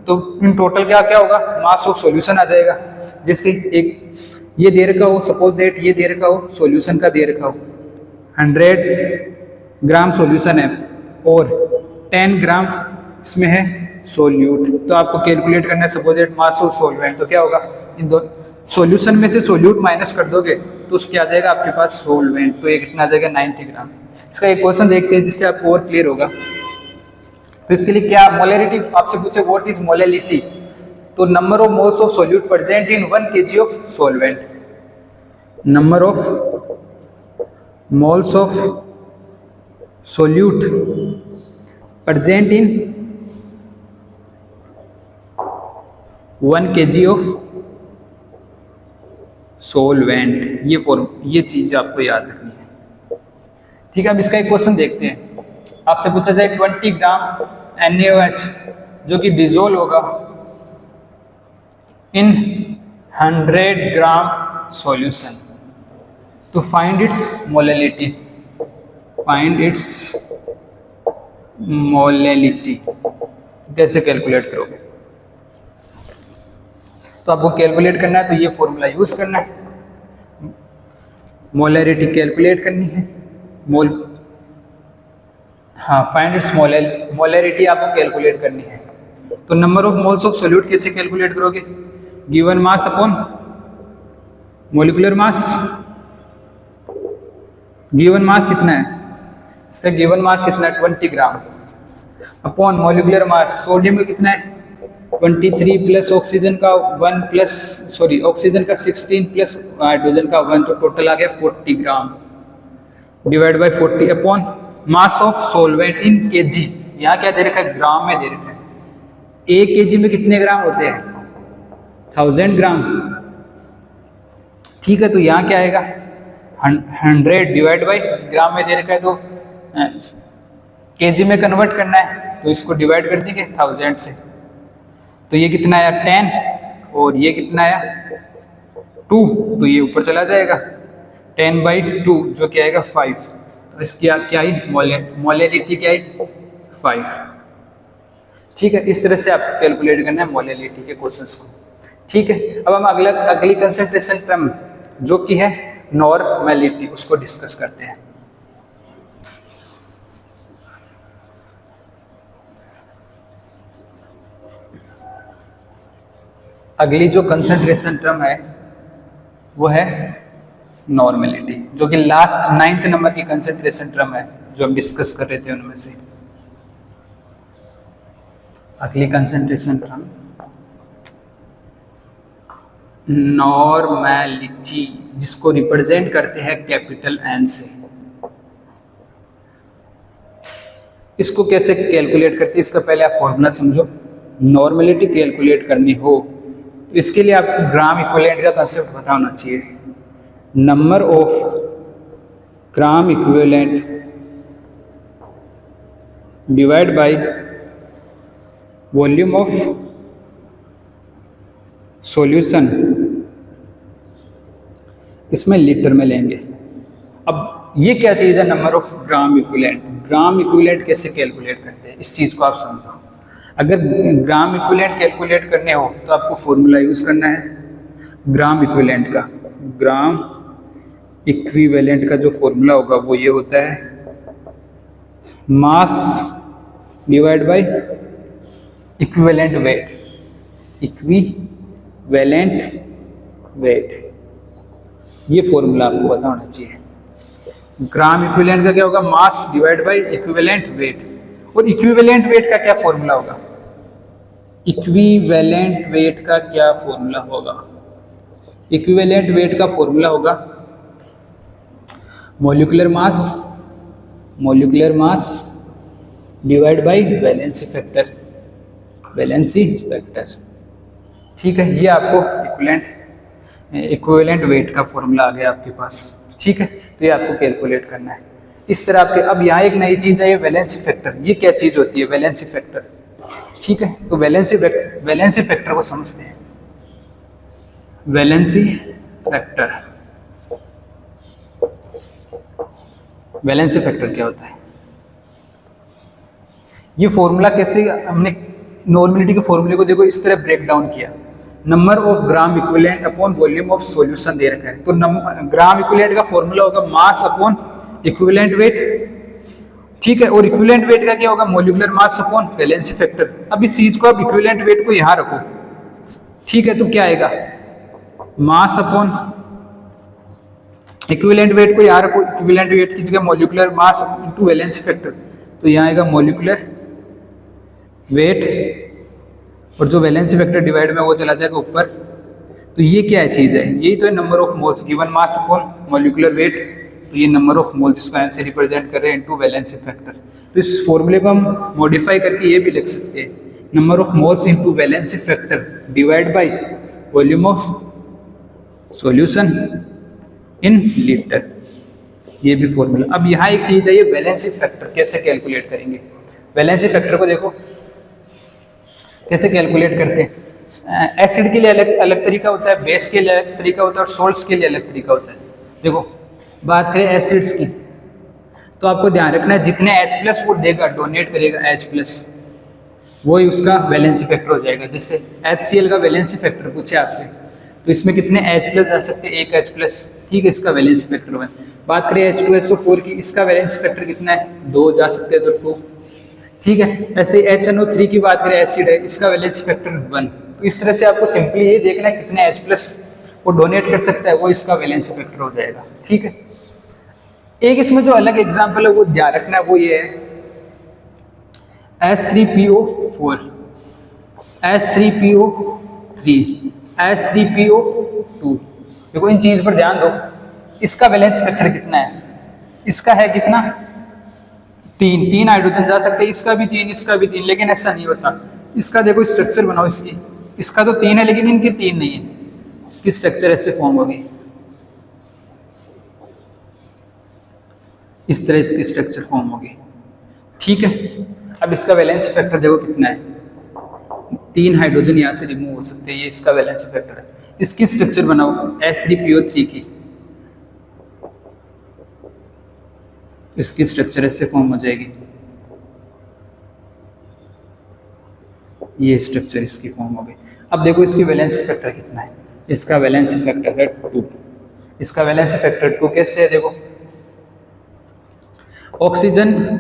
Speaker 1: तो इन टोटल क्या क्या होगा, मास ऑफ सॉल्यूशन आ जाएगा। जैसे एक ये दे रखा हो, सपोज दैट ये दे रखा हो, सॉल्यूशन का दे रखा हो 100 ग्राम सॉल्यूशन है और 10 ग्राम इसमें है सोल्यूट, तो आपको कैलकुलेट करना है suppose that mass of solvent. तो क्या होगा, इन दो सॉल्यूशन में से सोल्यूट माइनस कर दोगे तो उसके आ जाएगा आपके पास सोलवेंट, तो ये कितना आ जाएगा 90 ग्राम। इसका एक क्वेश्चन देखते हैं जिससे आपको और क्लियर होगा। तो इसके लिए क्या मोलैरिटी आपसे पूछे, व्हाट इज मोलैलिटी, तो number of moles of solute present in 1 kg of solvent, number of moles of solute present in 1 kg of solvent. ये चीज आपको याद रखनी है, ठीक है। अब इसका एक क्वेश्चन देखते हैं। आपसे पूछा जाए 20 ग्राम NaOH जो कि डिजोल्व होगा इन 100 ग्राम सॉल्यूशन, तो find its molality, find its molality. कैसे कैलकुलेट करोगे, तो आपको कैलकुलेट करना है तो ये फॉर्मूला यूज करना है, मोलैरिटी कैलकुलेट करनी है, फाइंड इट्स मोलैरिटी आपको कैलकुलेट करनी है। तो number of moles of solute कैसे कैलकुलेट करोगे, गिवन मास अपॉन मोलिकुलर मास। गिवन मास कितना है, इसका गिवन मास कितना है 20 ग्राम अपॉन मोलिकुलर मास, सोडियम का कितना है 23 प्लस ऑक्सीजन का 1 प्लस ऑक्सीजन का 16 प्लस हाइड्रोजन का 1, तो टोटल आ गया 40 gram divide by 40 upon mass of solvent in KG. यहाँ क्या दे रखा है, ग्राम में दे रखा है। 1 kg में कितने ग्राम होते हैं 1000 ग्राम, ठीक है। तो यहाँ क्या आएगा 100 डिवाइड बाई ग्राम में दे रखा है, तो केजी में कन्वर्ट करना है तो इसको डिवाइड कर देंगे 1000 से, तो ये कितना आया 10 और ये कितना आया 2, तो ये ऊपर चला जाएगा 10/2 जो क्या आएगा 5। तो इसकी क्या आई मोलैलिटी क्या आई 5। ठीक है, इस तरह से आपको कैलकुलेट करना है मोलैलिटी के क्वेश्चंस को। ठीक है, अब हम अगली कंसंट्रेशन टर्म जो कि है नॉर्मेलिटी उसको डिस्कस करते हैं। अगली जो कंसंट्रेशन टर्म है वो है नॉर्मेलिटी, जो कि लास्ट 9th नंबर की कंसंट्रेशन टर्म है जो हम डिस्कस कर रहे थे उनमें से। अगली कंसंट्रेशन टर्म नॉर्मेलिटी, जिसको रिप्रेजेंट करते हैं कैपिटल एन से। इसको कैसे कैलकुलेट करते हैं, इसका पहले आप फॉर्मूला समझो। नॉर्मेलिटी कैलकुलेट करनी हो तो इसके लिए आपको ग्राम इक्विवेलेंट का कंसेप्ट पता होना चाहिए। Number of gram equivalent divide by volume of solution, इसमें लीटर में लेंगे। अब ये क्या चीज़ है number of gram equivalent? Gram equivalent कैसे कैलकुलेट करते हैं इस चीज़ को आप समझो। अगर ग्राम इक्विवेलेंट कैलकुलेट करने हो तो आपको फॉर्मूला यूज़ करना है ग्राम इक्विवेलेंट का। ग्राम इक्विवेलेंट का जो फॉर्मूला होगा वो ये होता है mass divide by equivalent weight. Equivalent weight, ये फॉर्मूला आपको पता होना चाहिए। ग्राम इक्विवेलेंट का क्या होगा? Mass divide by equivalent weight. और इक्विवेलेंट वेट का क्या फॉर्मूला होगा? इक्विवेलेंट वेट का क्या फॉर्मूला होगा? इक्विवेलेंट वेट का फॉर्मूला होगा molecular mass divide by valency factor. Valency factor, ठीक है, ये आपको इक्विवेलेंट वेट का फॉर्मूला आ गया आपके पास। ठीक है, तो ये आपको कैलकुलेट करना है इस तरह आपके। अब यहाँ एक नई चीज़ है ये वैलेंसी फैक्टर। ये क्या चीज़ होती है वैलेंसी फैक्टर? ठीक है, तो वैलेंसी फैक्टर को समझते हैं। वैलेंसी फैक्टर, वैलेंसी फैक्टर क्या होता है? ये फॉर्मूला कैसे हमने नॉर्मेलिटी के फॉर्मूले को देखो इस तरह ब्रेक डाउन किया। Number of gram equivalent upon volume of solution दे रखा है, तो ग्राम इक्विवेलेंट का फॉर्मूला होगा मास अपॉन इक्विवेलेंट वेट। ठीक है, और इक्विवेलेंट वेट का क्या होगा? Molecular mass upon valency factor. अब इस चीज को आप इक्विवेलेंट वेट को यहां रखो। ठीक है, तो क्या आएगा? मास अपॉन इक्विवेलेंट वेट को यहां रखो। इक्विवेलेंट वेट की जगह molecular mass into valency factor, तो यहां आएगा मॉलिक्यूलर वेट और जो वैलेंसी फैक्टर डिवाइड में वो चला जाएगा ऊपर। तो ये क्या चीज़ है? यही तो है number of moles given mass upon molecular weight. तो ये नंबर ऑफ मोल्स जिसको एन से रिप्रेजेंट कर रहे हैं इनटू वैलेंसी फैक्टर। तो इस फॉर्मूले को हम मॉडिफाई करके ये भी लिख सकते हैं number of moles into valency factor divide by volume of solution in litre. ये भी फॉर्मूला। अब यहाँ एक चीज़ है ये वैलेंसी फैक्टर कैसे कैलकुलेट करेंगे? वैलेंसी फैक्टर को देखो कैसे कैलकुलेट करते हैं। एसिड के लिए अलग तरीका होता है, बेस के लिए अलग तरीका होता है और सोल्ट्स के लिए अलग तरीका होता है। देखो बात करें एसिड्स की तो आपको ध्यान रखना है जितने H+ वो देगा, डोनेट करेगा H+, वही उसका वैलेंसी फैक्टर हो जाएगा। जैसे HCl का वैलेंसी फैक्टर पूछे आपसे तो इसमें कितने H+ जा सकते हैं? एक H+, ठीक है, इसका वैलेंसी फैक्टर है। बात करें H2SO4 की, इसका वैलेंसी फैक्टर कितना है? 2 जा सकते हैं, तो 2। ठीक है, ऐसे HNO3 की बात करें, एसिड है, इसका वैलेंसी फैक्टर 1। तो इस तरह से आपको सिंपली ये देखना है कितने H+ वो डोनेट कर सकता है, वो इसका वैलेंसी फैक्टर हो जाएगा। ठीक है, एक इसमें जो अलग एग्जांपल है वो ध्यान रखना है, वो ये है H3PO4, H3PO3, H3PO2। देखो इन चीज पर ध्यान दो, इसका वैलेंसी फैक्टर कितना है? इसका है कितना? 3 हाइड्रोजन जा सकते हैं, इसका भी 3, इसका भी 3, लेकिन ऐसा नहीं होता। इसका देखो स्ट्रक्चर बनाओ इसकी, इसका तो 3 है लेकिन इनकी 3 नहीं है। इसकी स्ट्रक्चर ऐसे फॉर्म होगी, इस तरह इसकी स्ट्रक्चर फॉर्म होगी। ठीक है, अब इसका वैलेंसी फैक्टर देखो कितना है? 3 हाइड्रोजन यहाँ से रिमूव हो सकते हैं, ये इसका वैलेंसी फैक्टर है। इसकी स्ट्रक्चर बनाओ H3PO3 की, इसकी स्ट्रक्चर ऐसे फॉर्म हो जाएगी। ये स्ट्रक्चर इसकी फॉर्म हो गई। अब देखो इसकी वैलेंसी फैक्टर कितना है, इसका वैलेंसी फैक्टर है 2। इसका वैलेंसी फैक्टर 2 कैसे है, देखो ऑक्सीजन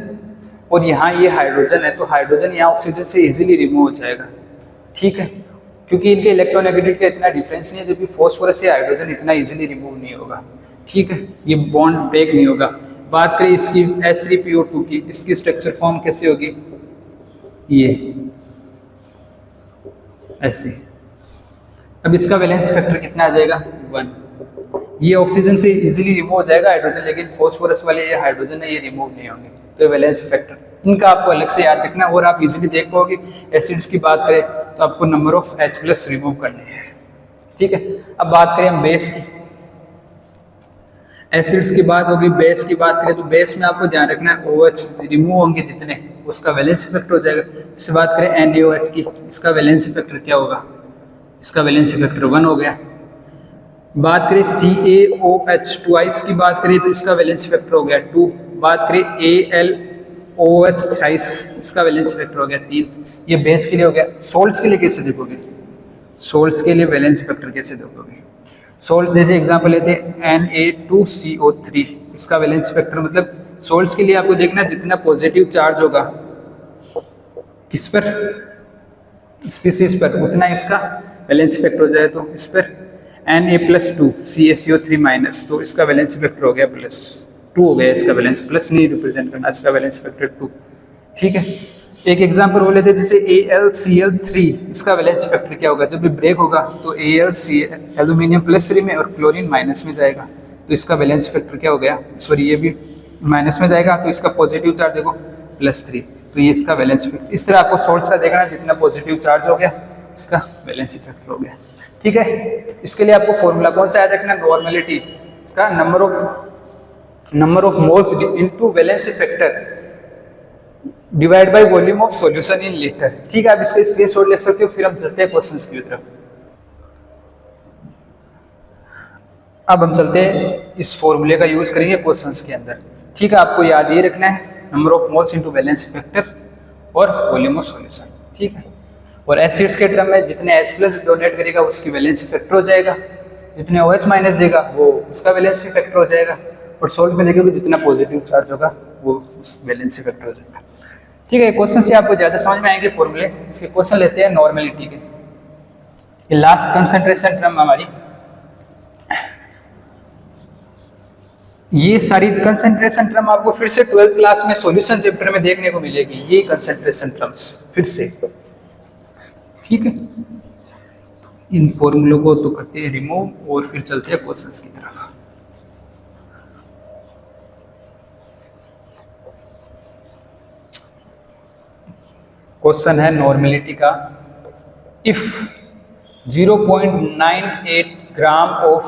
Speaker 1: और यहाँ ये हाइड्रोजन है, तो हाइड्रोजन यहाँ ऑक्सीजन से इजीली रिमूव हो जाएगा, ठीक है, क्योंकि इनके इलेक्ट्रोनेगेटिव का इतना डिफरेंस नहीं है, जबकि फॉस्फोरस से हाइड्रोजन इतना इजीली रिमूव नहीं होगा, ठीक है, ये बॉन्ड ब्रेक नहीं होगा। बात करें इसकी H3PO2 की, इसकी स्ट्रक्चर फॉर्म कैसे होगी, ये ऐसे। अब इसका वैलेंसी फैक्टर कितना आ जाएगा 1। ये ऑक्सीजन से इजीली रिमूव हो जाएगा हाइड्रोजन, लेकिन फॉस्फोरस वाले ये हाइड्रोजन है ये रिमूव नहीं होंगे, तो वैलेंसी फैक्टर इनका आपको अलग से याद रखना। और आप इजीली देख पाओगे एसिड्स की बात करें तो आपको नंबर ऑफ H+ रिमूव करने हैं, ठीक है। अब बात करें हम बेस की, एसिड्स की बात होगी, बेस की बात करें तो बेस में आपको ध्यान रखना है OH रिमूव होंगे जितने उसका वैलेंसी फैक्टर हो जाएगा। जैसे बात करें NaOH की, इसका वैलेंसी फैक्टर क्या होगा, इसका वैलेंसी फैक्टर 1 हो गया। बात करें CaOH ट्वाइस की बात करें तो इसका वैलेंसी फैक्टर हो गया 2। बात करें AlOH थ्राइस, इसका वैलेंसी फैक्टर हो गया 3। ये बेस के लिए हो गया। सोल्ट्स के लिए कैसे देखोगे, सोल्ट्स के लिए वैलेंसी फैक्टर कैसे देखोगे, सोल्ट जैसे एग्जांपल लेते हैं Na2CO3, इसका वैलेंसी फैक्टर मतलब सोल्ट्स के लिए आपको देखना जितना पॉजिटिव चार्ज होगा किस पर, स्पीसीज पर, उतना इसका वैलेंसी फैक्टर हो जाए। तो इस पर Na+2 CaCO3-, तो इसका वैलेंसी फैक्टर हो गया +2 हो गया, इसका वैलेंसी प्लस नहीं रिप्रेजेंट करना, इसका वैलेंसी फैक्टर 2, ठीक है। एक एग्जांपल वो लेते हैं जैसे AlCl3, इसका वैलेंसी फैक्टर क्या होगा, जब भी ब्रेक होगा तो AlCl एल्यूमिनियम +3 में और क्लोरीन माइनस में जाएगा, तो इसका वैलेंसी फैक्टर क्या हो गया, सॉरी ये भी माइनस में जाएगा, तो इसका पॉजिटिव चार्ज देखो +3, तो ये इसका वैलेंसी फैक्टर। इस तरह आपको सोल्ट्स का देखना, जितना पॉजिटिव चार्ज हो गया इसका वैलेंसी फैक्टर हो गया, ठीक है। इसके लिए आपको फॉर्मूला कौन सा याद रखना, नॉर्मेलिटी का number of moles into valency factor divide by volume of solution in litre, ठीक है। आप इसका स्क्रीनशॉट ले सकते हो, फिर हम चलते हैं क्वेश्चंस की तरफ। अब हम चलते हैं इस फॉर्मूले का यूज करेंगे क्वेश्चंस के अंदर, ठीक है। आपको याद ये रखना है number of moles into valency factor और वॉल्यूम ऑफ सॉल्यूशन, ठीक है। और एसिड्स के टर्म में जितने H+ डोनेट करेगा उसकी वैलेंसी फैक्टर हो जाएगा, जितने OH- देगा वो उसका वैलेंसी फैक्टर हो जाएगा, और सोल्ट में देखोगे जितना पॉजिटिव चार्ज होगा वो वैलेंसी फैक्टर हो जाएगा, ठीक है। क्वेश्चन से आपको ज़्यादा समझ में आएंगे फॉर्मूले। इसके क्वेश्चन लेते हैं नॉर्मेलिटी के, ये लास्ट कंसंट्रेशन टर्म हमारी, ये सारी कंसंट्रेशन टर्म आपको फिर से 12th क्लास में सॉल्यूशन चैप्टर में देखने को मिलेगी, ये कंसंट्रेशन टर्म्स फिर से, ठीक है। इन फॉर्मूलों को तो करते हैं रिमूव और फिर चलते हैं क्वेश्चंस की तरफ। क्वेश्चन है नॉर्मेलिटी का, if 0.98 gram of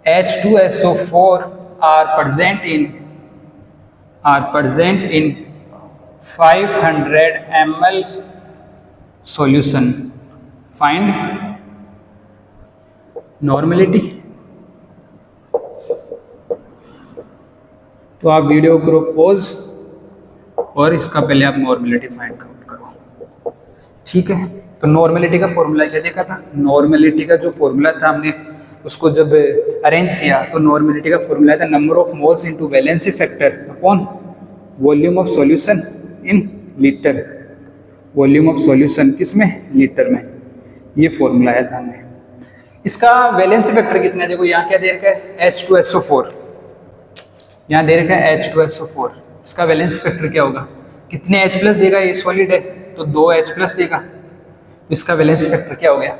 Speaker 1: H2SO4 are present in 500 ml solution, find normality। तो आप वीडियो करो पॉज और इसका पहले आप नॉर्मेलिटी फाइंड आउट करो, ठीक है। तो नॉर्मेलिटी का फॉर्मूला क्या देखा था, नॉर्मेलिटी का जो फॉर्मूला था हमने उसको जब अरेंज किया तो नॉर्मेलिटी का फॉर्मूला था number of moles into valency factor upon volume of solution in litre, volume of solution किस में, लीटर में, ये फॉर्मूला आया था हमने। इसका वैलेंसी फैक्टर कितना है, देखो यहाँ क्या दे रखा है H2SO4, यहाँ दे रखा है H2SO4, इसका वैलेंसी फैक्टर क्या होगा, कितने H+ देगा, ये सॉलिड है तो 2 H+ देगा, तो इसका वैलेंसी फैक्टर क्या हो गया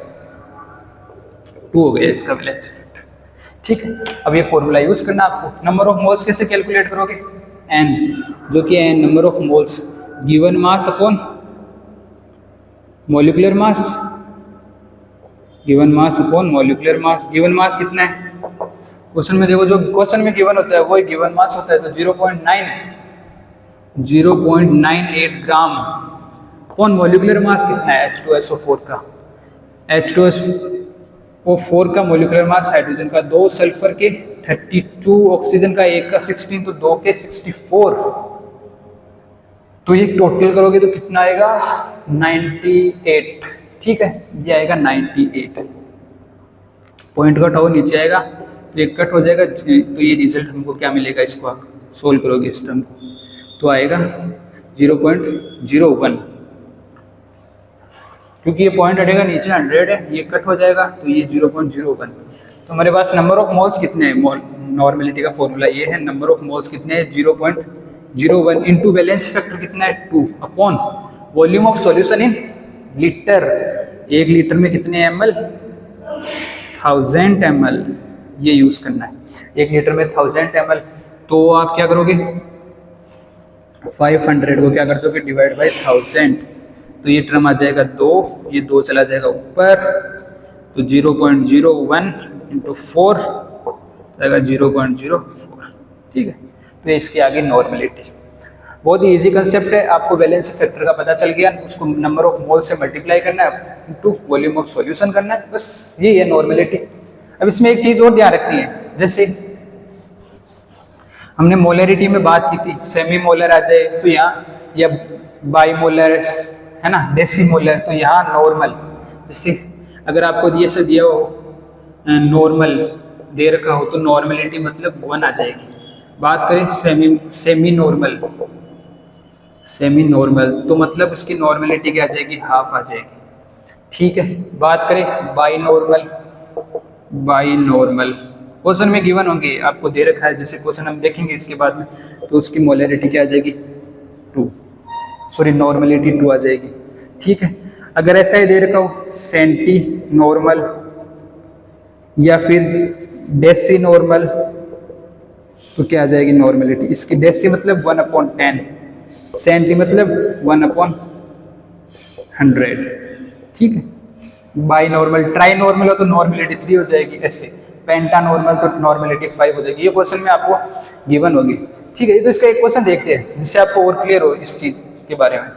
Speaker 1: 2 हो गया इसका वैलेंसी फैक्टर, ठीक है। अब ये फॉर्मूला यूज करना आपको। नंबर ऑफ मोल्स कैसे कैलकुलेट करोगे, N, जो कि है number of moles given mass upon molecular mass, given mass upon molecular mass. Given mass कितना है, क्वेश्चन में देखो जो क्वेश्चन में गिवन होता है वही गिवन मास होता है, तो 0.98 ग्राम अपॉन मॉलिक्यूलर मास कितना है H2SO4 का, H2SO4 का मॉलिक्यूलर मास हाइड्रोजन का 2, सल्फर के 32, ऑक्सीजन का 1 का 16, तो 2 के 64, तो ये टोटल करोगे तो कितना आएगा 98, ठीक है, ये आएगा 98 पॉइंट कट हो नीचे आएगा तो ये कट हो जाएगा। तो ये रिजल्ट हमको क्या मिलेगा, इसको आप सोल्व करोगे इस टर्म को तो आएगा 0.01, क्योंकि ये पॉइंट हटेगा नीचे 100 है, ये कट हो जाएगा तो ये 0.01। तो हमारे पास नंबर ऑफ मोल्स कितने हैं, नॉर्मेलिटी का फॉर्मूला ये है, नंबर ऑफ मोल्स कितने हैं 0.01 इंटू वैलेंस फैक्टर कितना है 2 upon volume of solution in litre, 1 litre में कितने ml 1000 ml, ये यूज करना है, 1 लीटर में 1000 ml। तो आप क्या करोगे 500 को क्या कर दोगे डिवाइड बाई 1000, तो ये टर्म आ जाएगा 2, ये 2 चला जाएगा ऊपर तो 0.01 इंटू 4 जाएगा 0.04, ठीक है। तो ये इसके आगे नॉर्मेलिटी, बहुत ही इजी कंसेप्ट है, आपको वैलेंस फैक्टर का पता चल गया, उसको नंबर ऑफ मोल से मल्टीप्लाई करना है इंटू वॉल्यूम ऑफ सॉल्यूशन करना है, बस ये है नॉर्मेलिटी। अब इसमें एक चीज़ और ध्यान रखनी है, जैसे हमने मोलरिटी में बात की थी, सेमी मोलर आ जाए तो यहाँ, या बाई मोलर है ना, डेसी मोलर, तो यहाँ नॉर्मल, जैसे अगर आपको ये से दिया हो नॉर्मल दे रखा हो तो नॉर्मेलिटी मतलब 1 आ जाएगी। बात करें सेमी नॉर्मल तो मतलब उसकी नॉर्मेलिटी क्या आ जाएगी, हाफ आ जाएगी, ठीक है। बात करें बाई नॉर्मल क्वेश्चन में गिवन होंगे, आपको दे रखा है, जैसे क्वेश्चन हम देखेंगे इसके बाद में, तो उसकी मोलरिटी क्या आ जाएगी 2, सॉरी नॉर्मेलिटी 2 आ जाएगी, ठीक है। अगर ऐसा ही दे रखा हो सेंटी नॉर्मल या फिर डेसी नॉर्मल तो क्या आ जाएगी नॉर्मेलिटी, इसकी डेसी मतलब 1/10, सेंटी मतलब 1/100, ठीक है। बाई नॉर्मल, ट्राई नॉर्मल हो तो नॉर्मेलिटी 3 हो जाएगी, ऐसे पेंटा नॉर्मल तो नॉर्मेलिटी 5 हो जाएगी। ये क्वेश्चन में आपको गिवन होगी, ठीक है। तो इसका एक क्वेश्चन देखते हैं जिससे आपको और क्लियर हो इस चीज के बारे में।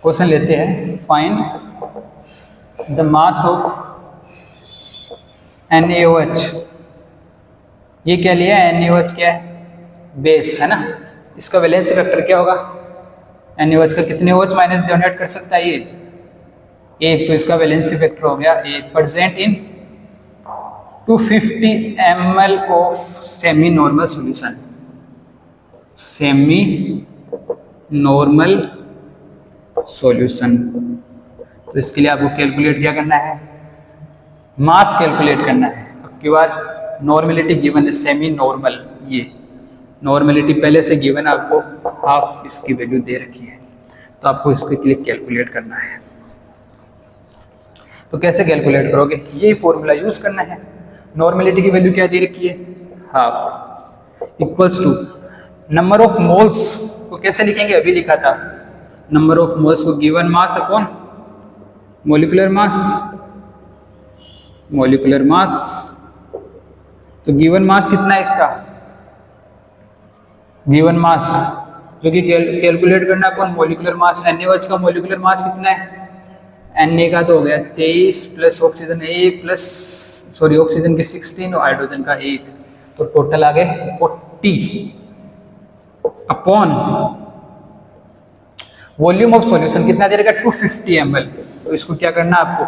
Speaker 1: क्वेश्चन लेते हैं, find the mass of NaOH। ये क्या लिया है, NaOH क्या है, बेस है ना, इसका वैलेंस फैक्टर क्या होगा, NaOH का कितने OH माइनस डोनेट कर सकता है, ये 1, तो इसका वैलेंसी फैक्टर हो गया 1 present in 250 ml of semi normal solution, semi normal solution. तो इसके लिए आपको कैलकुलेट क्या करना है, मास कैलकुलेट करना है। अब की बार नॉर्मेलिटी गिवन है सेमी नॉर्मल, ये नॉर्मेलिटी पहले से गिवन है, आपको हाफ इसकी वैल्यू दे रखी है, तो आपको इसके लिए कैलकुलेट करना है। तो कैसे कैलकुलेट करोगे, यही फॉर्मूला यूज करना है। नॉर्मेलिटी की वैल्यू क्या दे रखी है, half equals to number of moles को कैसे लिखेंगे, अभी लिखा था, नंबर ऑफ मोल्स को given mass upon molecular mass. तो गिवन मास कितना है इसका, गिवन मास जो कि कैलकुलेट करना अपॉन मोलिकुलर मास। NaOH का मोलिकुलर मास कितना है, Na का तो हो गया 23 प्लस ऑक्सीजन 1 प्लस ऑक्सीजन के 16 और हाइड्रोजन का 1, तो टोटल आ गए 40 अपॉन वॉल्यूम ऑफ सॉल्यूशन कितना दे रखा 250 ml। तो इसको क्या करना है आपको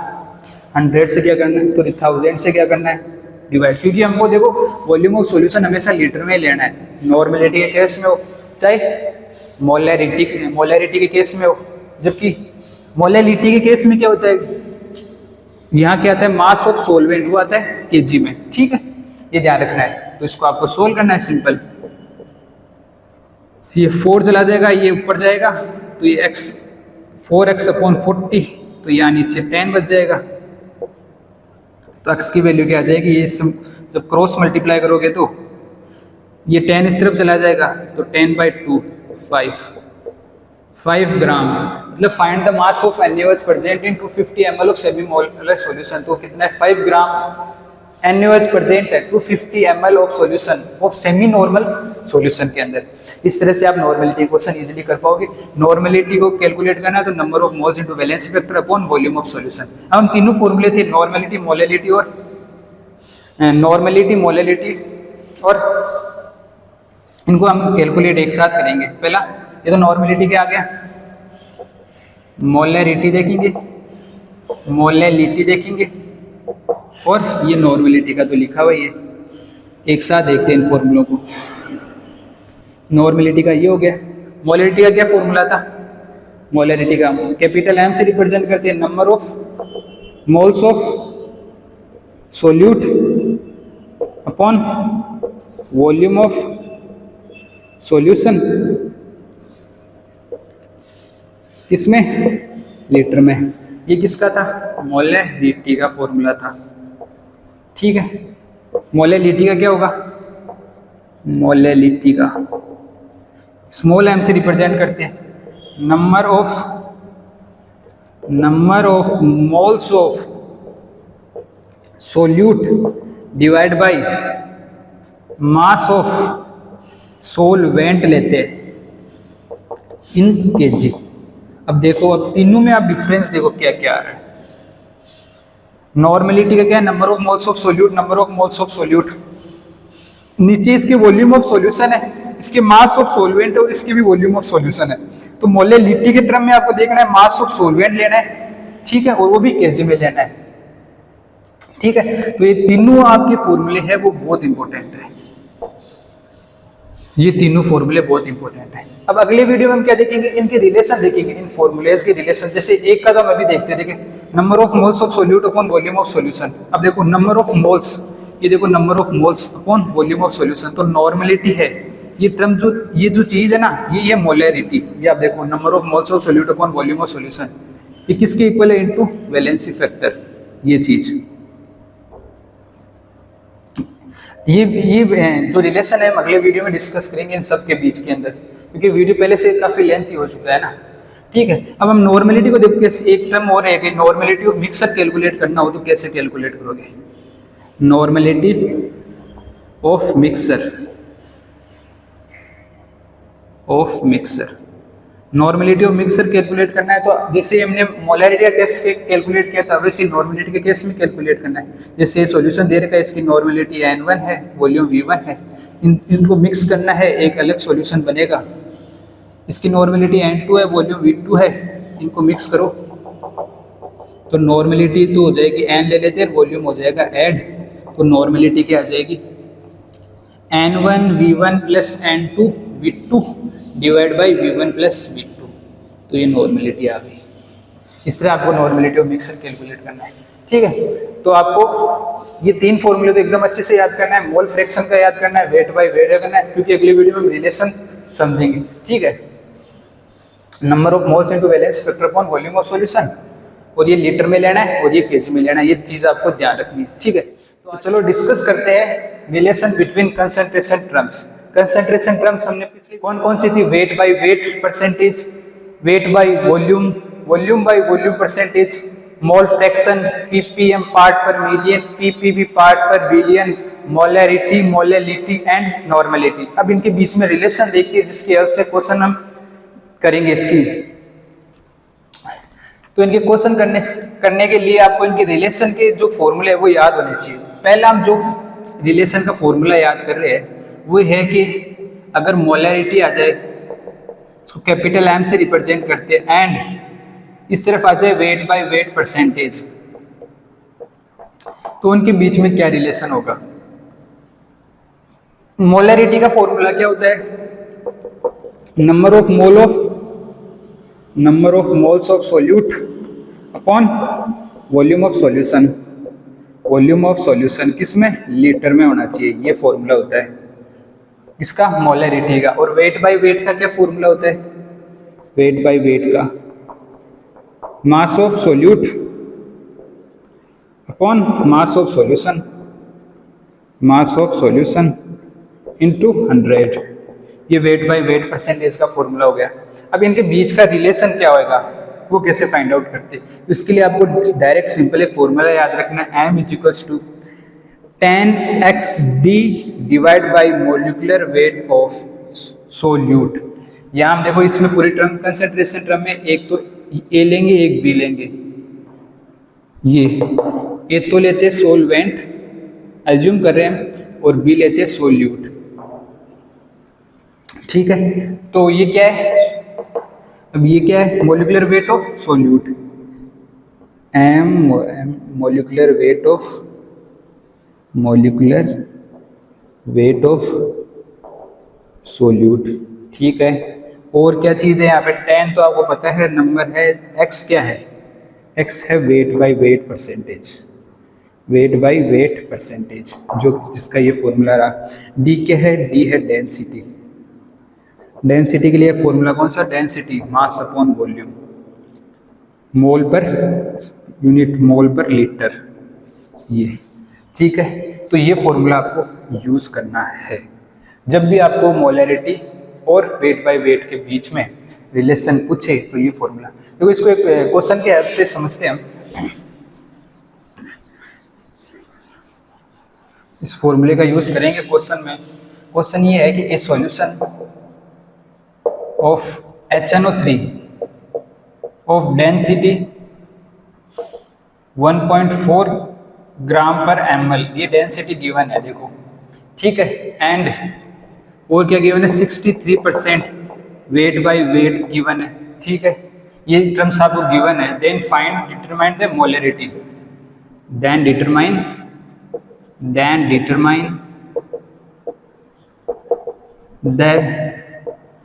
Speaker 1: 100 से क्या करना है, तो 1000 से क्या करना है डिवाइड, क्योंकि हमको देखो वॉल्यूम ऑफ सॉल्यूशन हमेशा लीटर में लेना है, नॉर्मेलिटी के केस में हो चाहे मोलैरिटी के केस में हो। जबकि मोलैरिटी के केस में क्या होता है, यहाँ क्या आता है मास ऑफ सोलवेंट, वो आता है केजी में, ठीक है, ये ध्यान रखना है। तो इसको आपको सोल्व करना है सिंपल, ये 4 चला जाएगा, ये ऊपर जाएगा, तो ये x 4x अपॉन 40, तो यहाँ नीचे 10 बच जाएगा। तो x की वैल्यू क्या आ जाएगी, ये जब क्रॉस मल्टीप्लाई करोगे तो ये 10 इस तरफ चला जाएगा, तो 10/2 5 ग्राम, मतलब find the mass of NaOH present in 250 ml of semi molar solution. तो कितना है 5 ग्राम NaOH प्रेजेंट है 250 ml of solution of semi normal solution के अंदर। इस तरह से आप नॉर्मेलिटी क्वेश्चन इजीली कर पाओगे। नॉर्मेलिटी को कैलकुलेट करना है तो number of moles into valency factor upon volume of solution. अब हम तीनों फॉर्मूले थे, नॉर्मेलिटी, मोलैलिटी और नॉर्मेलिटी, मोलैलिटी, और इनको हम कैलकुलेट एक साथ करेंगे। पहला ये तो नॉर्मेलिटी के आ गया, मोलैरिटी देखेंगे, मोलैलिटी देखेंगे, और ये नॉर्मेलिटी का तो लिखा हुआ ही है। एक साथ देखते हैं इन फॉर्मूलों को। नॉर्मेलिटी का ये हो गया। मोलैरिटी का क्या फॉर्मूला था? मोलैरिटी का कैपिटल एम से रिप्रेजेंट करते हैं number of moles of solute upon volume of solution, किसमें? लीटर में। ये किसका था? मोलैरिटी का फॉर्मूला था। ठीक है, मोलैलिटी का क्या होगा? मोलैलिटी का स्मॉल एम से रिप्रेजेंट करते हैं number of moles of solute divide by mass of solvent लेते हैं इन केजी। अब देखो, अब तीनों में आप डिफरेंस देखो क्या क्या आ रहा है। नॉर्मेलिटी का क्या है? Number of moles of solute, number of moles of solute. नीचे इसके वॉल्यूम ऑफ सॉल्यूशन है, इसके मास ऑफ सोलवेंट है, और इसके भी वॉल्यूम ऑफ सॉल्यूशन है। तो मोलैलिटी के टर्म में आपको देखना है मास ऑफ सोलवेंट लेना है, ठीक है, और वो भी केजी में लेना है। ठीक है, तो ये तीनों आपके फॉर्मूले हैं वो बहुत इंपॉर्टेंट है। ये तीनों फॉर्मूले बहुत इंपॉर्टेंट है। अब अगले वीडियो में हम क्या देखेंगे? इनके रिलेशन देखेंगे, इन फॉर्मूलेज के रिलेशन। जैसे एक का तो हम अभी देखते हैं, देखिए number of moles of solute upon volume of solution. अब देखो नंबर ऑफ मोल्स, ये देखो number of moles upon volume of solution, तो नॉर्मेलिटी है ये टर्म, जो ये जो चीज है ना, ये है मोलैरिटी। ये आप देखो number of moles of solute upon volume of solution, ये किसके इक्वल है? Into valency factor. ये चीज, ये जो रिलेशन है हम अगले वीडियो में डिस्कस करेंगे इन सब के बीच के अंदर, क्योंकि वीडियो पहले से काफी लेंथी हो चुका है ना। ठीक है, अब हम नॉर्मेलिटी को देखो, एक टर्म और है कि नॉर्मेलिटी ऑफ मिक्सर कैलकुलेट करना हो तो कैसे कैलकुलेट करोगे? Normality of mixer, normality of mixer calculate करना है तो जैसे हमने मोलैरिटी का केस कैलकुलेट किया था, वैसे नॉर्मेलिटी के केस में कैलकुलेट करना है। जैसे सॉल्यूशन दे रखा है, इसकी नॉर्मेलिटी N1 है, वॉल्यूम V1 है, इनको मिक्स करना है, एक अलग सॉल्यूशन बनेगा। इसकी नॉर्मेलिटी N2 है, वॉल्यूम V2 है, इनको मिक्स करो तो नॉर्मेलिटी तो हो जाएगी, N ले लेते हैं, वॉल्यूम हो जाएगा ऐड, तो नॉर्मेलिटी क्या आ जाएगी? N1 V1 plus N2 V2 divide by V1 plus V2, तो ये नॉर्मेलिटी आ गई। इस तरह आपको नॉर्मेलिटी ऑफ मिक्सर कैलकुलेट करना है। ठीक है, तो आपको ये तीन फॉर्मूले तो एकदम अच्छे से याद करना है। मोल फ्रैक्शन का याद करना है, वेट बाय वेट करना है, क्योंकि अगली वीडियो में हम रिलेशन समझेंगे। ठीक है, number of moles into valence factor upon volume of solution, और ये लीटर में लेना है और ये केजी में लेना है। ये चीज आपको ध्यान रखनी है। ठीक है, तो चलो डिस्कस करते हैं relation between concentration terms. Concentration terms हमने पिछली कौन कौन सी थी? Weight by weight percentage, weight by volume, volume by volume percentage, mole fraction, ppm part per million, ppb part per billion, molarity, molality and normality. अब इनके बीच में relation देखिए, जिसकी हेल्प से क्वेश्चन हम करेंगे इसकी। तो इनके क्वेश्चन करने के लिए आपको इनके रिलेशन के जो फॉर्मूले है वो याद होने चाहिए। पहला हम जो रिलेशन का फॉर्मूला याद कर रहे हैं वो है कि अगर मोलैरिटी आ जाए, इसको कैपिटल M से रिप्रेजेंट करते हैं, एंड इस तरफ आ जाए वेट बाय वेट परसेंटेज, तो उनके बीच में क्या रिलेशन होगा? मोलैरिटी का फॉर्मूला क्या होता है? Number of moles of solute upon volume of solution. Volume of solution किसमें? लीटर में होना चाहिए। ये फॉर्मूला होता है इसका, मोलैरिटी का। और वेट बाय वेट का क्या फॉर्मूला होता है? वेट बाय वेट का mass of solute upon mass of solution, mass of solution into 100। ये वेट बाय वेट परसेंटेज का फॉर्मूला हो गया। अब इनके बीच का रिलेशन क्या होगा वो कैसे फाइंड आउट करते? इसके लिए आपको डायरेक्ट सिंपल एक फॉर्मूला याद रखना है, M equals to 10xd divide by molecular weight of solute. यहाँ हम देखो इसमें पूरी टर्म कंसंट्रेशन टर्म में एक तो A लेंगे एक B लेंगे। ये तो लेते सोलवेंट एज्यूम कर रहे हैं, और बी लेते हैं सोल्यूट। ठीक है, तो ये क्या है, अब ये क्या है, molecular weight of solute, M molecular weight of solute. ठीक है, और क्या चीज़ है यहाँ पे, 10 तो आपको पता है नंबर है, x क्या है, x है wait by weight percentage, weight by weight percentage, जो जिसका ये फॉर्मूला रहा। d क्या है, d है डेंसिटी, डेंसिटी के लिए फॉर्मूला कौन सा, डेंसिटी मास अपॉन वॉल्यूम, मोल पर यूनिट, मोल पर लीटर, ये। ठीक है, तो ये फॉर्मूला आपको यूज़ करना है जब भी आपको मोलैरिटी और वेट बाय वेट के बीच में रिलेशन पूछे, तो ये फॉर्मूला। देखो इसको एक क्वेश्चन के हेल्प से समझते हैं हम। इस फॉर्मूले का यूज करेंगे क्वेश्चन में। क्वेश्चन ये है कि ए solution of HNO3 of density 1.4 ग्राम पर ml, ये डेंसिटी गिवन है देखो। ठीक है, एंड और क्या गिवन है, 63% वेट बाय वेट गिवन है। ठीक है, ये टर्म्स आपको गिवन है। Then find determine the molarity, then determine the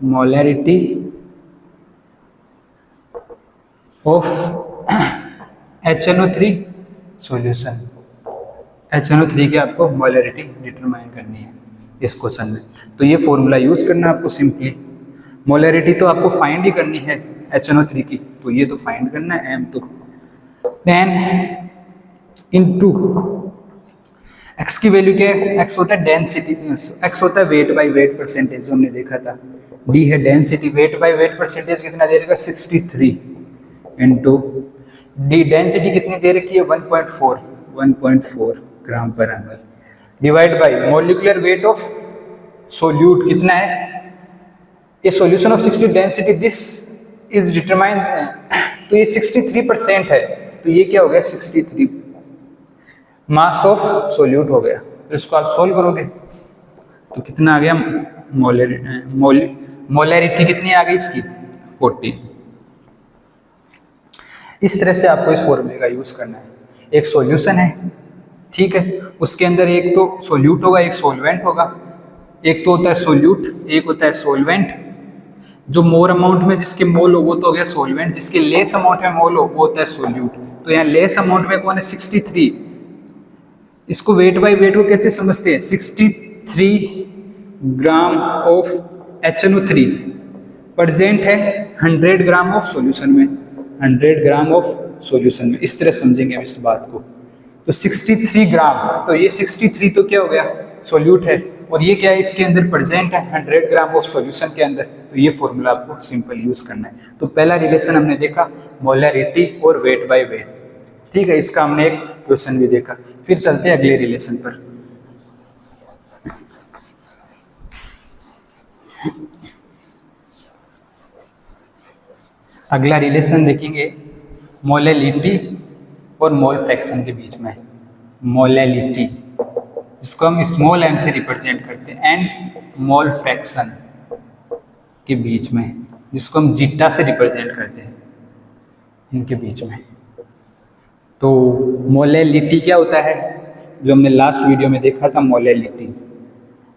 Speaker 1: molarity of HNO3 solution. HNO3 की आपको मोलैरिटी डिटरमाइन करनी है इस क्वेश्चन में, तो ये फॉर्मूला यूज करना है आपको। सिंपली मोलैरिटी तो आपको फाइंड ही करनी है HNO3 की, तो ये तो फाइंड करना है M2, देन इनटू x की वैल्यू क्या है, x होता है डेंसिटी, x होता है वेट बाय वेट परसेंटेज जो हमने देखा था, d है density, wait by weight percentage कितना दे रखा, 63 इनटू d डेंसिटी कितनी दे रखी है, 1.4 ग्राम पर ml, divide by molecular weight of solute कितना है, ये solution of 60 density, this is determine, तो ये 63% है, तो ये क्या हो गया, 63 मास ऑफ सोल्यूट हो गया। तो इसको आप सोल्व करोगे तो कितना आ गया, मोलैरिटी कितनी आ गई इसकी, 40। इस तरह से आपको इस फॉर्मूले का यूज करना है। एक सॉल्यूशन है, ठीक है, उसके अंदर एक तो सोल्यूट होगा, एक सोलवेंट होगा, एक तो होता है सोल्यूट, एक होता है सोलवेंट। जो मोर अमाउंट में जिसके मोल हो वो तो हो गया सोलवेंट, जिसके लेस अमाउंट में मोल हो वो होता है सोल्यूट। तो यहाँ लेस अमाउंट में कौन है, 63। इसको वेट बाय वेट को कैसे समझते हैं, 63 ग्राम ऑफ HNO3 प्रेजेंट है 100 ग्राम ऑफ सॉल्यूशन में, 100 ग्राम ऑफ सॉल्यूशन में, इस तरह समझेंगे हम इस बात को। तो 63 ग्राम, तो ये 63 तो क्या हो गया, सोल्यूट है, और ये क्या है, इसके अंदर प्रेजेंट है 100 ग्राम ऑफ सॉल्यूशन के अंदर। तो ये फॉर्मूला आपको सिंपल यूज करना है। तो पहला रिलेशन हमने देखा मोलैरिटी और वेट बाय वेट, ठीक है, इसका हमने एक क्वेश्चन भी देखा। फिर चलते हैं अगले रिलेशन पर। अगला रिलेशन देखेंगे मोलैलिटी और मोल फ्रैक्शन के बीच में। मोलैलिटी जिसको हम स्मॉल m से रिप्रेजेंट करते हैं, एंड मोल फ्रैक्शन के बीच में जिसको हम जीटा से रिप्रेजेंट करते हैं, इनके बीच में। तो मोलैलिटी क्या होता है, जो हमने लास्ट वीडियो में देखा था मोलैलिटी,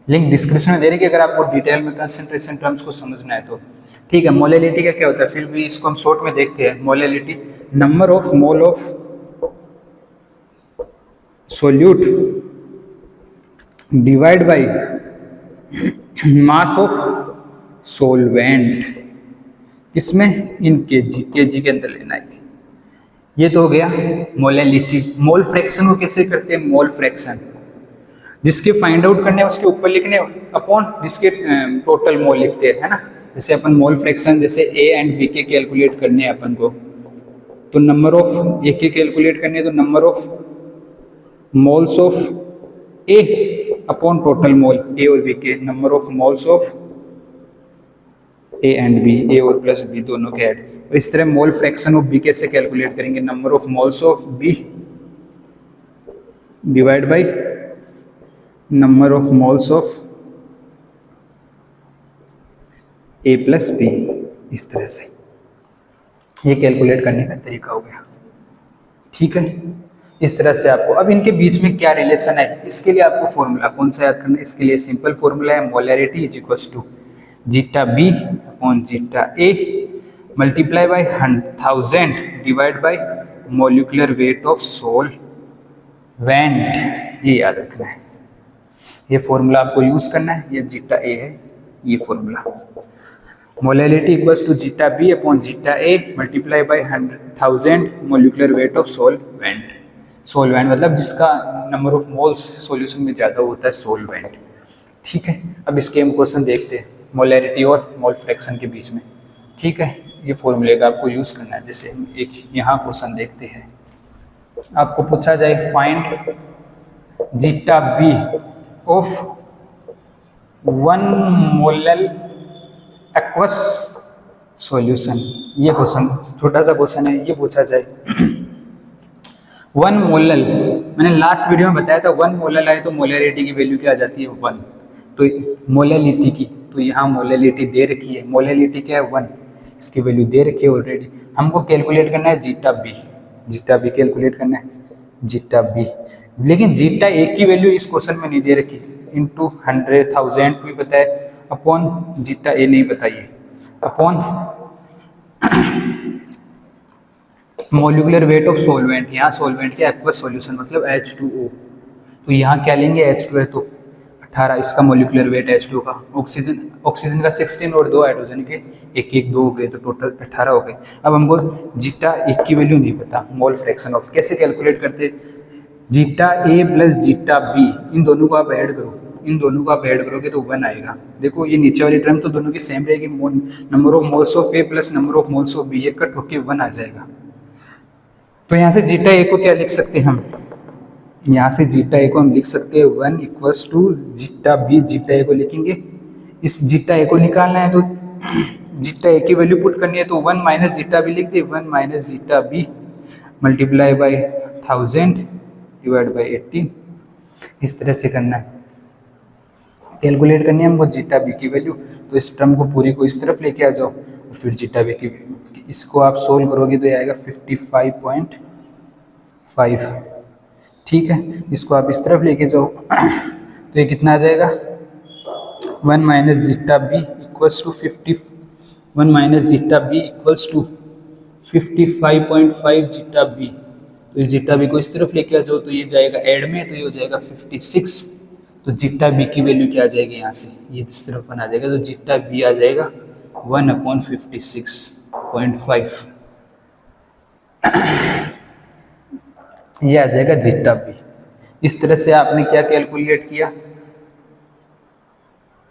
Speaker 1: लिंक डिस्क्रिप्शन में दे रही है अगर आपको डिटेल में कंसंट्रेशन टर्म्स को समझना है तो। ठीक है, मोलैलिटी का क्या होता है, फिर भी इसको हम शॉर्ट में देखते हैं। Molality number of mole of solute divide by mass of solvent, किसमें, इन केजी, केजी के अंदर लेना है। ये तो हो गया मोलैलिटी। मोल फ्रैक्शन को कैसे करते हैं, मोल फ्रैक्शन जिसके फाइंड आउट करने उसके ऊपर लिखने अपॉन जिसके टोटल मोल लिखते हैं, है ना। जैसे अपन मोल फ्रैक्शन जैसे ए एंड बी के कैलकुलेट करने हैं अपन को, तो नंबर ऑफ ए के कैलकुलेट करने, तो number of moles of A upon total mole A और बी के, number of moles of A and B, A और प्लस बी दोनों के ऐड। और इस तरह मोल फ्रैक्शन ऑफ बी कैसे कैलकुलेट करेंगे, number of moles of B divide by number of moles of A plus B, इस तरह से ये कैलकुलेट करने का तरीका हो गया। ठीक है, इस तरह से आपको अब इनके बीच में क्या रिलेशन है इसके लिए आपको फॉर्मूला कौन सा याद करना है। इसके लिए सिंपल फॉर्मूला है molarity is equal to zeta B upon zeta A multiply by 1000 divide by molecular weight of solvent, ये याद रखना है। ये फॉर्मूला आपको यूज करना है, ये जीटा ए है ये formula. Molarity equals to zeta B upon zeta A multiply by 1000 molecular weight of solvent. Solvent मतलब जिसका नंबर ऑफ मोल्स सॉल्यूशन में ज़्यादा होता है, सॉल्वेंट। ठीक है, अब इसके हम क्वेश्चन देखते हैं मोलैरिटी और मोल फ्रैक्शन के बीच में। ठीक है, ये फॉर्मूले का आपको यूज़ करना है। जैसे हम एक यहाँ क्वेश्चन देखते हैं, आपको पूछा जाए find zeta B of 1 molal aqueous solution. ये क्वेश्चन छोटा सा क्वेश्चन है, ये पूछा जाए 1 मोलल, मैंने लास्ट वीडियो में बताया था 1 मोलल है तो मोलैरिटी की वैल्यू क्या आ जाती है 1, तो मोलैलिटी की, तो यहाँ मोलैलिटी दे रखी है, मोलैलिटी क्या है 1, इसकी वैल्यू दे रखी है ऑलरेडी। हमको कैलकुलेट करना है zeta B, zeta B calculate करना है जीटा बी, लेकिन जीटा ए की वैल्यू इस क्वेश्चन में नहीं दे रखी, इंटू 100,000 भी पता है, अपॉन जीटा ए नहीं बताइए, upon molecular weight of solvent, यहाँ सॉल्वेंट के एक्वस सॉल्यूशन मतलब H2O, तो यहाँ क्या लेंगे H2 है तो 18, इसका मोलिकुलर वेट H2 का, ऑक्सीजन का 16 और 2 हाइड्रोजन के 1 2 हो गए, तो टोटल 18 हो गए। अब हमको जीटा ए की वैल्यू नहीं पता, मोल फ्रैक्शन ऑफ कैसे कैलकुलेट करते, zeta A plus zeta B, इन दोनों को आप ऐड करो, इन दोनों को आप ऐड करोगे तो 1 आएगा। देखो ये नीचे वाली टर्म तो दोनों की सेम रहेगी, number of moles of A plus number of moles of B, ये कट होके 1 आ जाएगा। तो यहाँ से जीटा ए को क्या लिख सकते हैं हम, यहाँ से जीटा ए को हम लिख सकते हैं 1 equals to zeta B, zeta A को लिखेंगे, इस जीटा ए को निकालना है तो जीटा ए की वैल्यू पुट करनी है तो 1 माइनस जीटा बी लिख दे, 1 minus zeta B multiply by 1000 divide by 18, इस तरह से करना है। कैलकुलेट करनी है हमको जीटा बी की वैल्यू, तो इस टर्म को पूरी को इस तरफ लेके आ जाओ और फिर जीटा बी की, इसको आप सोल्व करोगे तो ये आएगा 55.5। ठीक है, इसको आप इस तरफ लेके जाओ तो ये कितना आ जाएगा 1 minus zeta B equals to 1 minus zeta B equals to 55.5 zeta B, तो इस जीटा बी को इस तरफ लेके आ जाओ तो ये जाएगा ऐड में, तो ये हो जाएगा 56, तो जीटा बी की वैल्यू क्या आ जाएगी यहाँ से, ये इस तरफ बना जाएगा, तो जीटा बी आ जाएगा 1/56.5, ये आ जाएगा जीटा बी। इस तरह से आपने क्या कैलकुलेट किया,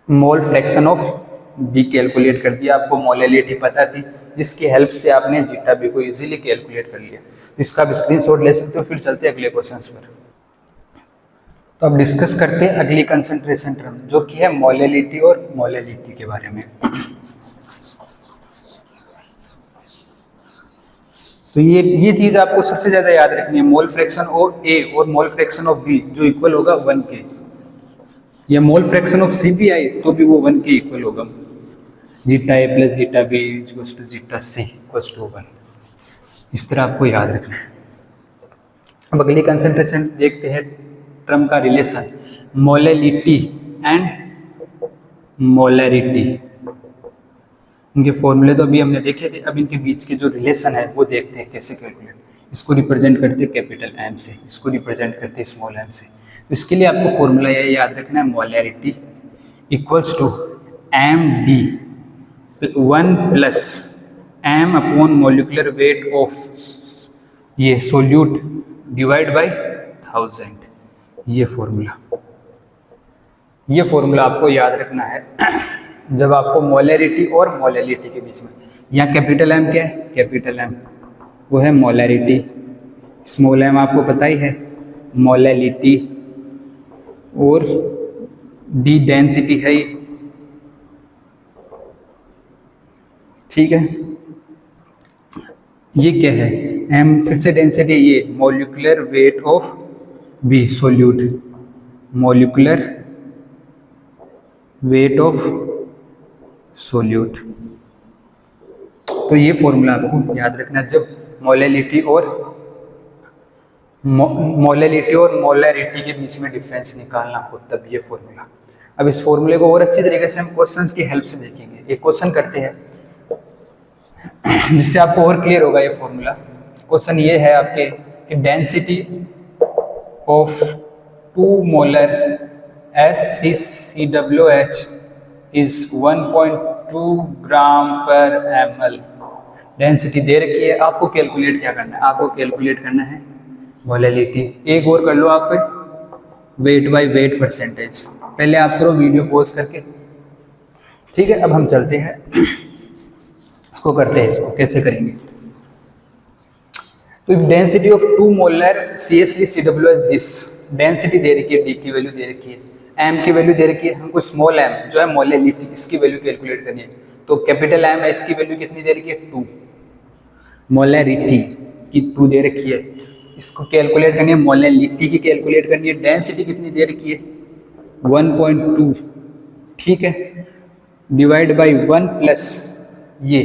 Speaker 1: mole fraction of B calculate कर दिया, आपको मोलैलिटी पता थी जिसकी हेल्प से आपने जीटा बी को इजीली कैलकुलेट कर लिया। तो इसका आप स्क्रीनशॉट ले सकते हो, फिर चलते हैं अगले क्वेश्चंस पर। तो अब डिस्कस करते हैं अगली कंसंट्रेशन टर्म जो कि है मोलैलिटी और मोलैलिटी के बारे में। तो ये चीज आपको सबसे ज्यादा याद रखनी है, मोल फ्रैक्शन ऑफ ए और मोल फ्रैक्शन ऑफ बी जो इक्वल होगा 1 के, या मोल फ्रैक्शन ऑफ सी भी आए तो भी वो 1 के इक्वल होगा, zeta A plus zeta B equals to zeta C equals to 1, इस तरह आपको याद रखना है। अब अगली कंसंट्रेशन देखते हैं टर्म का रिलेशन मोलैलिटी एंड मोलैरिटी, इनके फॉर्मूले तो अभी हमने देखे थे, अब इनके बीच के जो रिलेशन है वो देखते हैं कैसे कैलकुलेट। इसको रिप्रेजेंट करते हैं कैपिटल एम से, इसको रिप्रेजेंट करते हैं स्मॉल एम से। तो इसके लिए आपको फॉर्मूला ये याद रखना है, molarity equals to M D 1 plus M upon molecular weight of ये सोल्यूट डिवाइड बाय 1000, ये फॉर्मूला आपको याद रखना है जब आपको मोलैरिटी और मोलैलिटी के बीच में, यहाँ कैपिटल एम क्या है, कैपिटल एम वो है मोलैरिटी, स्मॉल एम आपको पता ही है मोलैलिटी, और डी डेंसिटी है ये, ठीक है। ये क्या है, एम फिर से डेंसिटी, ये molecular weight of B solute, molecular weight of solute. तो ये फॉर्मूला आपको याद रखना जब मोलैलिटी और मोलैरिटी के बीच में डिफरेंस निकालना हो, तब ये फॉर्मूला। अब इस फॉर्मूले को और अच्छी तरीके से हम क्वेश्चंस की हेल्प से देखेंगे। एक क्वेश्चन करते हैं जिससे आपको और क्लियर होगा ये फॉर्मूला। क्वेश्चन ये है आपके कि density of 2 molar S3CWH is 1.2 ग्राम पर ml। डेंसिटी दे रखी है, आपको कैलकुलेट क्या करना है, आपको कैलकुलेट करना है मोलैलिटी। एक और कर लो आप वेट बाय वेट परसेंटेज। पहले आप करो वीडियो पॉज करके, ठीक है। अब हम चलते हैं इसको करते हैं, इसको कैसे करेंगे। तो density of 2 molar CH3CWH this, density दे रखी है, डी की वैल्यू दे रखी है, एम की वैल्यू दे रखी है, हमको स्मॉल एम जो है मोलैलिटी, इसकी वैल्यू कैलकुलेट करनी है। तो कैपिटल एम है, इसकी वैल्यू कितनी दे रखी है 2, मोलैरिटी की 2 दे रखी है, इसको कैलकुलेट करनी है, मोलैलिटी की कैलकुलेट करनी है। डेंसिटी कितनी दे रखी है 1.2, ठीक है, डिवाइड बाई 1 प्लस ये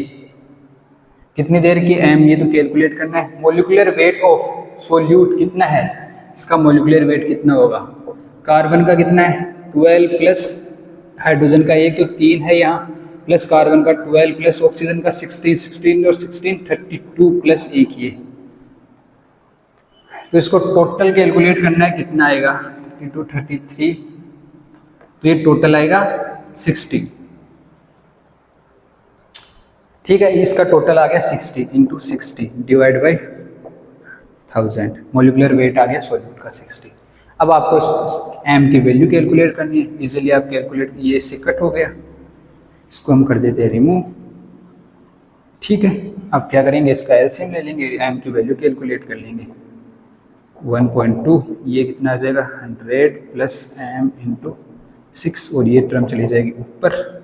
Speaker 1: कितनी देर की एम, ये तो कैलकुलेट करना है। मोलिकुलर वेट ऑफ सोल्यूट कितना है, इसका मोलिकुलर वेट कितना होगा, कार्बन का कितना है 12 प्लस हाइड्रोजन का 1 तो 3 है यहाँ, प्लस कार्बन का 12 प्लस ऑक्सीजन का 16 और 16 32 प्लस 1 ये। तो इसको टोटल कैलकुलेट करना है, कितना आएगा 32 33, तो ये टोटल आएगा 60, ठीक है। इसका टोटल आ गया 60 into 60 divide by 1000, molecular weight आ गया सोल्यूट का 60। अब आपको एम की वैल्यू कैलकुलेट करनी है, इजीली आप कैलकुलेट, ये इससे कट हो गया, इसको हम कर देते हैं रिमूव, ठीक है। अब क्या करेंगे, इसका एलसीएम ले लेंगे, एम की वैल्यू कैलकुलेट कर लेंगे 1.2, ये कितना आ जाएगा 100 प्लस एम इंटू 6, और ये टर्म चली जाएगी ऊपर,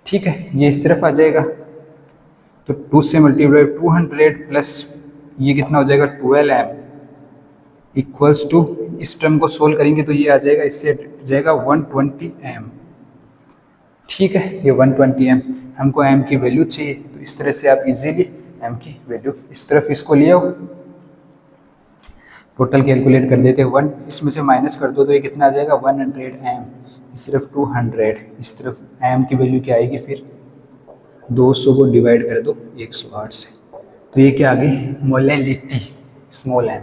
Speaker 1: ठीक है, ये इस तरफ आ जाएगा। तो 2 से मल्टीप्लाई 200 प्लस ये कितना हो जाएगा 12m इक्वल्स टू, इस टर्म को सोल्व करेंगे तो ये आ जाएगा, इससे जाएगा 120m, ठीक है, ये 120m। हमको m की वैल्यू चाहिए, तो इस तरह से आप इजीली m की वैल्यू इस तरफ इसको ले आओ, टोटल कैलकुलेट कर देते हैं 1, इसमें से माइनस कर दो तो ये कितना आ जाएगा 100m, सिर्फ 200, इस तरफ m की वैल्यू क्या आएगी, फिर 200 को डिवाइड कर दो 108 से, तो ये क्या आ गई मोलैलिटी स्मॉल m।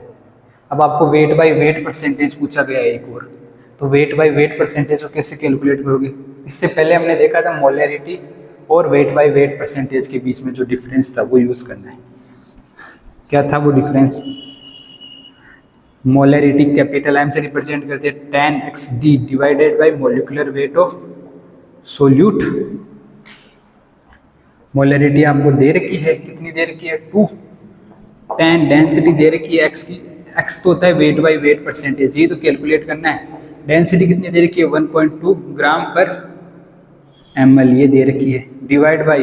Speaker 1: अब आपको वेट बाय वेट परसेंटेज पूछा गया है एक और, तो वेट बाय वेट परसेंटेज को कैसे कैलकुलेट करोगे। इससे पहले हमने देखा था मोलैरिटी और वेट बाय वेट परसेंटेज के बीच में जो डिफरेंस था वो यूज़ करना है। क्या था वो डिफरेंस, मोलैरिटी कैपिटल एम से रिप्रेजेंट करते हैं 10xD divided by molecular weight of solute. Molarity आपको दे रखी है, कितनी दे रखी है 2, 10 डेंसिटी दे रखी है x की, x तो होता है वेट बाय वेट परसेंटेज, ये तो कैलकुलेट करना है। डेंसिटी कितनी दे रखी है 1.2 ग्राम पर ml, ये दे रखी है, divide by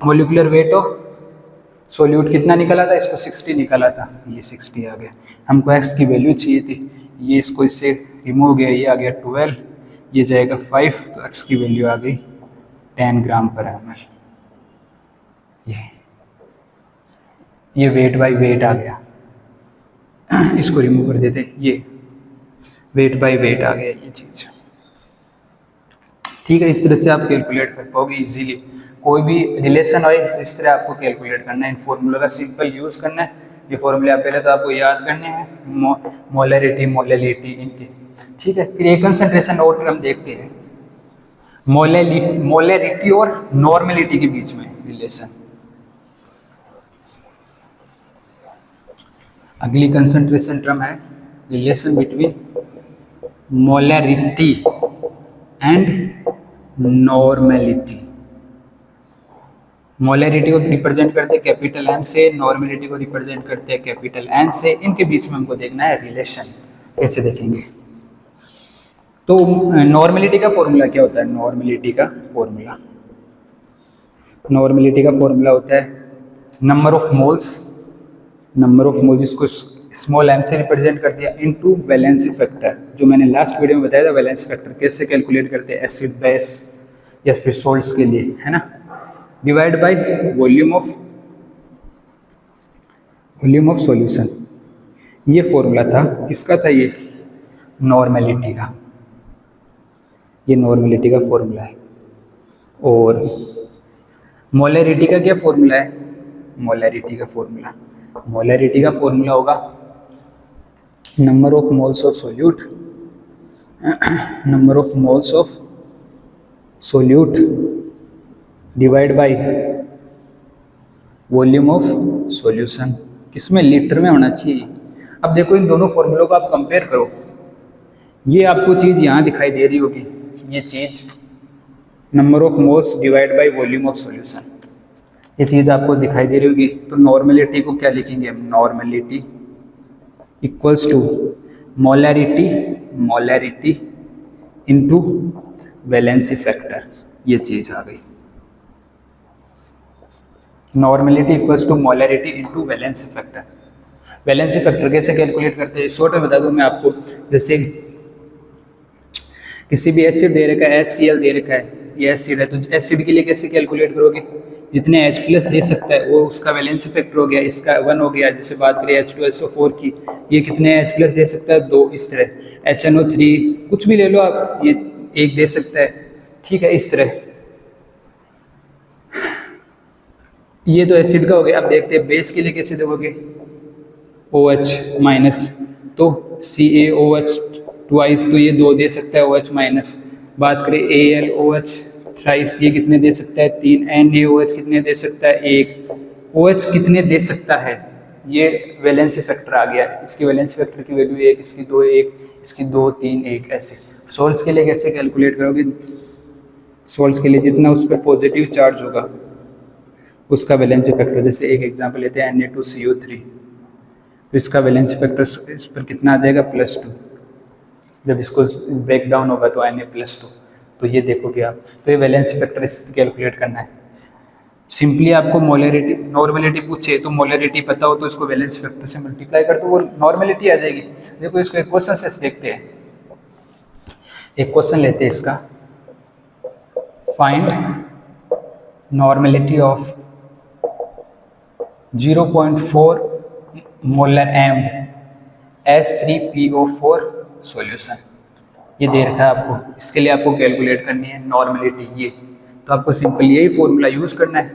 Speaker 1: molecular weight of solute कितना निकला था, इसको 60 निकला था, ये 60 आ गया। हमको x की वैल्यू चाहिए थी, ये इसको इससे रिमूव हो गया, ये आ गया 12, ये जाएगा 5, तो x की वैल्यू आ गई 10 ग्राम पर ml। ये वेट बाय वेट आ गया, इसको रिमूव कर देते, ये वेट बाय वेट आ गया ये चीज़, ठीक है। इस तरह से आप कैलकुलेट कर पाओगे इजीली, कोई भी रिलेशन होए तो इस तरह आपको कैलकुलेट करना है, इन फॉर्मूला का सिंपल यूज़ करना है। ये फॉर्मूले आप पहले तो आपको याद करने हैं, मोलैरिटी मोलैलिटी इनके, ठीक है। फिर एक कंसंट्रेशन और टर्म देखते हैं, मोलैरिटी और नॉर्मेलिटी के बीच में रिलेशन। अगली कंसंट्रेशन टर्म है relation between molarity and normality. Molarity को रिप्रेजेंट करते हैं कैपिटल एम से, नॉर्मेलिटी को रिप्रेजेंट करते हैं कैपिटल एन से, इनके बीच में हमको देखना है रिलेशन, कैसे देखेंगे। तो नॉर्मेलिटी का फॉर्मूला क्या होता है, नॉर्मेलिटी का फॉर्मूला होता है नंबर ऑफ मोल्स, इसको स्मॉल m से रिप्रेजेंट कर दिया इनटू वैलेंसी फैक्टर, जो मैंने लास्ट वीडियो में बताया था वैलेंसी फैक्टर कैसे कैलकुलेट करते हैं एसिड बेस या फिर सोल्ट्स के लिए, है ना, divide by volume of solution. ये फॉर्मूला था, किसका था ये, नॉर्मेलिटी का, ये नॉर्मेलिटी का फॉर्मूला है। और मोलैरिटी का क्या फॉर्मूला है, मोलैरिटी का फॉर्मूला होगा number of moles of solute divide by volume of solution. किसमें, लीटर में होना चाहिए। अब देखो इन दोनों फॉर्मूलों को आप कंपेयर करो, ये आपको चीज़ यहाँ दिखाई दे रही होगी, ये चीज़ number of moles divide by volume of solution, ये चीज़ आपको दिखाई दे रही होगी। तो नॉर्मेलिटी को क्या लिखेंगे हम, normality equals to molarity into valency factor, ये चीज़ आ गई। Normality equals to molarity into valency factor. Valency factor कैसे कैलकुलेट करते हैं, शॉर्ट में बता दूं मैं आपको। जैसे किसी भी एसिड दे रखा है, HCl दे रखा है, ये एसिड है, तो एसिड के लिए कैसे कैलकुलेट करोगे, जितने H+ दे सकता है वो उसका वैलेंसी फैक्टर हो गया, इसका 1 हो गया। जैसे बात करें H2SO4 की, ये कितने H+ दे सकता है, 2। इस तरह HNO3 कुछ भी ले लो आप, ये 1 दे सकता है, ठीक है, इस तरह। ये तो एसिड का हो गया। अब देखते हैं बेस के लिए कैसे दोगे, OH-, तो CaOH ट्वाइस, तो ये 2 दे सकता है OH-। बात करें AlOH थ्राइस, ये कितने दे सकता है, 3। NaOH कितने दे सकता है, 1। OH कितने दे सकता है, ये वैलेंसी फैक्टर आ गया। इसकी वैलेंसी फैक्टर की वैल्यू 1, इसकी 2, 1, इसकी 2, 3, 1, ऐसे। सोल्स के लिए कैसे कैलकुलेट करोगे, सोल्स के लिए जितना उस पर पॉजिटिव चार्ज होगा उसका वैलेंसी फैक्टर। जैसे एक एग्जांपल लेते हैं Na2CO3, तो इसका वैलेंसी फैक्टर इस पर कितना आ जाएगा, +2। जब इसको ब्रेक डाउन होगा तो Na+2, तो ये देखोगे आप। तो ये वैलेंसी फैक्टर इस कैलकुलेट करना है। सिंपली आपको मोलैरिटी नॉर्मेलिटी पूछे तो मोलैरिटी पता हो तो इसको वैलेंसी फैक्टर से मल्टीप्लाई कर दो, वो नॉर्मेलिटी आ जाएगी। देखो इसको एक क्वेश्चन से देखते हैं, एक क्वेश्चन लेते हैं इसका, find normality of 0.4 molar M H3PO4 solution. ये दे रखा है आपको, इसके लिए आपको कैलकुलेट करनी है नॉर्मेलिटी। ये तो आपको सिंपल यही फॉर्मूला यूज़ करना है,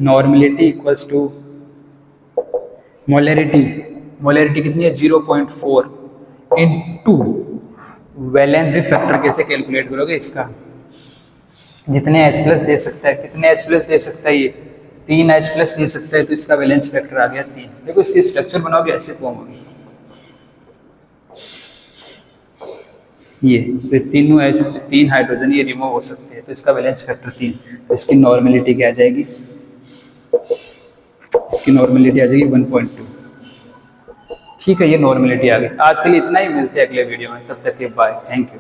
Speaker 1: normality equals to molarity. Molarity कितनी है, 0.4 इनटू वैलेंसी फैक्टर। कैसे कैलकुलेट करोगे इसका, जितने H+ दे सकता है, कितने H+ दे सकता है, ये 3 H+ दे सकता है, तो इसका वैलेंसी फैक्टर आ गया 3। देखो इसकी स्ट्रक्चर बनाओगे ऐसे फॉर्म होगी, ये तो 3 हाइड्रोजन ये रिमूव हो सकते हैं, तो इसका वैलेंस फैक्टर 3। तो इसकी नॉर्मेलिटी क्या आ जाएगी, इसकी नॉर्मेलिटी आ जाएगी 1.2। ठीक है, ये नॉर्मेलिटी आ गई। आज के लिए इतना ही, मिलते हैं अगले वीडियो में, तब तक के बाय, थैंक यू।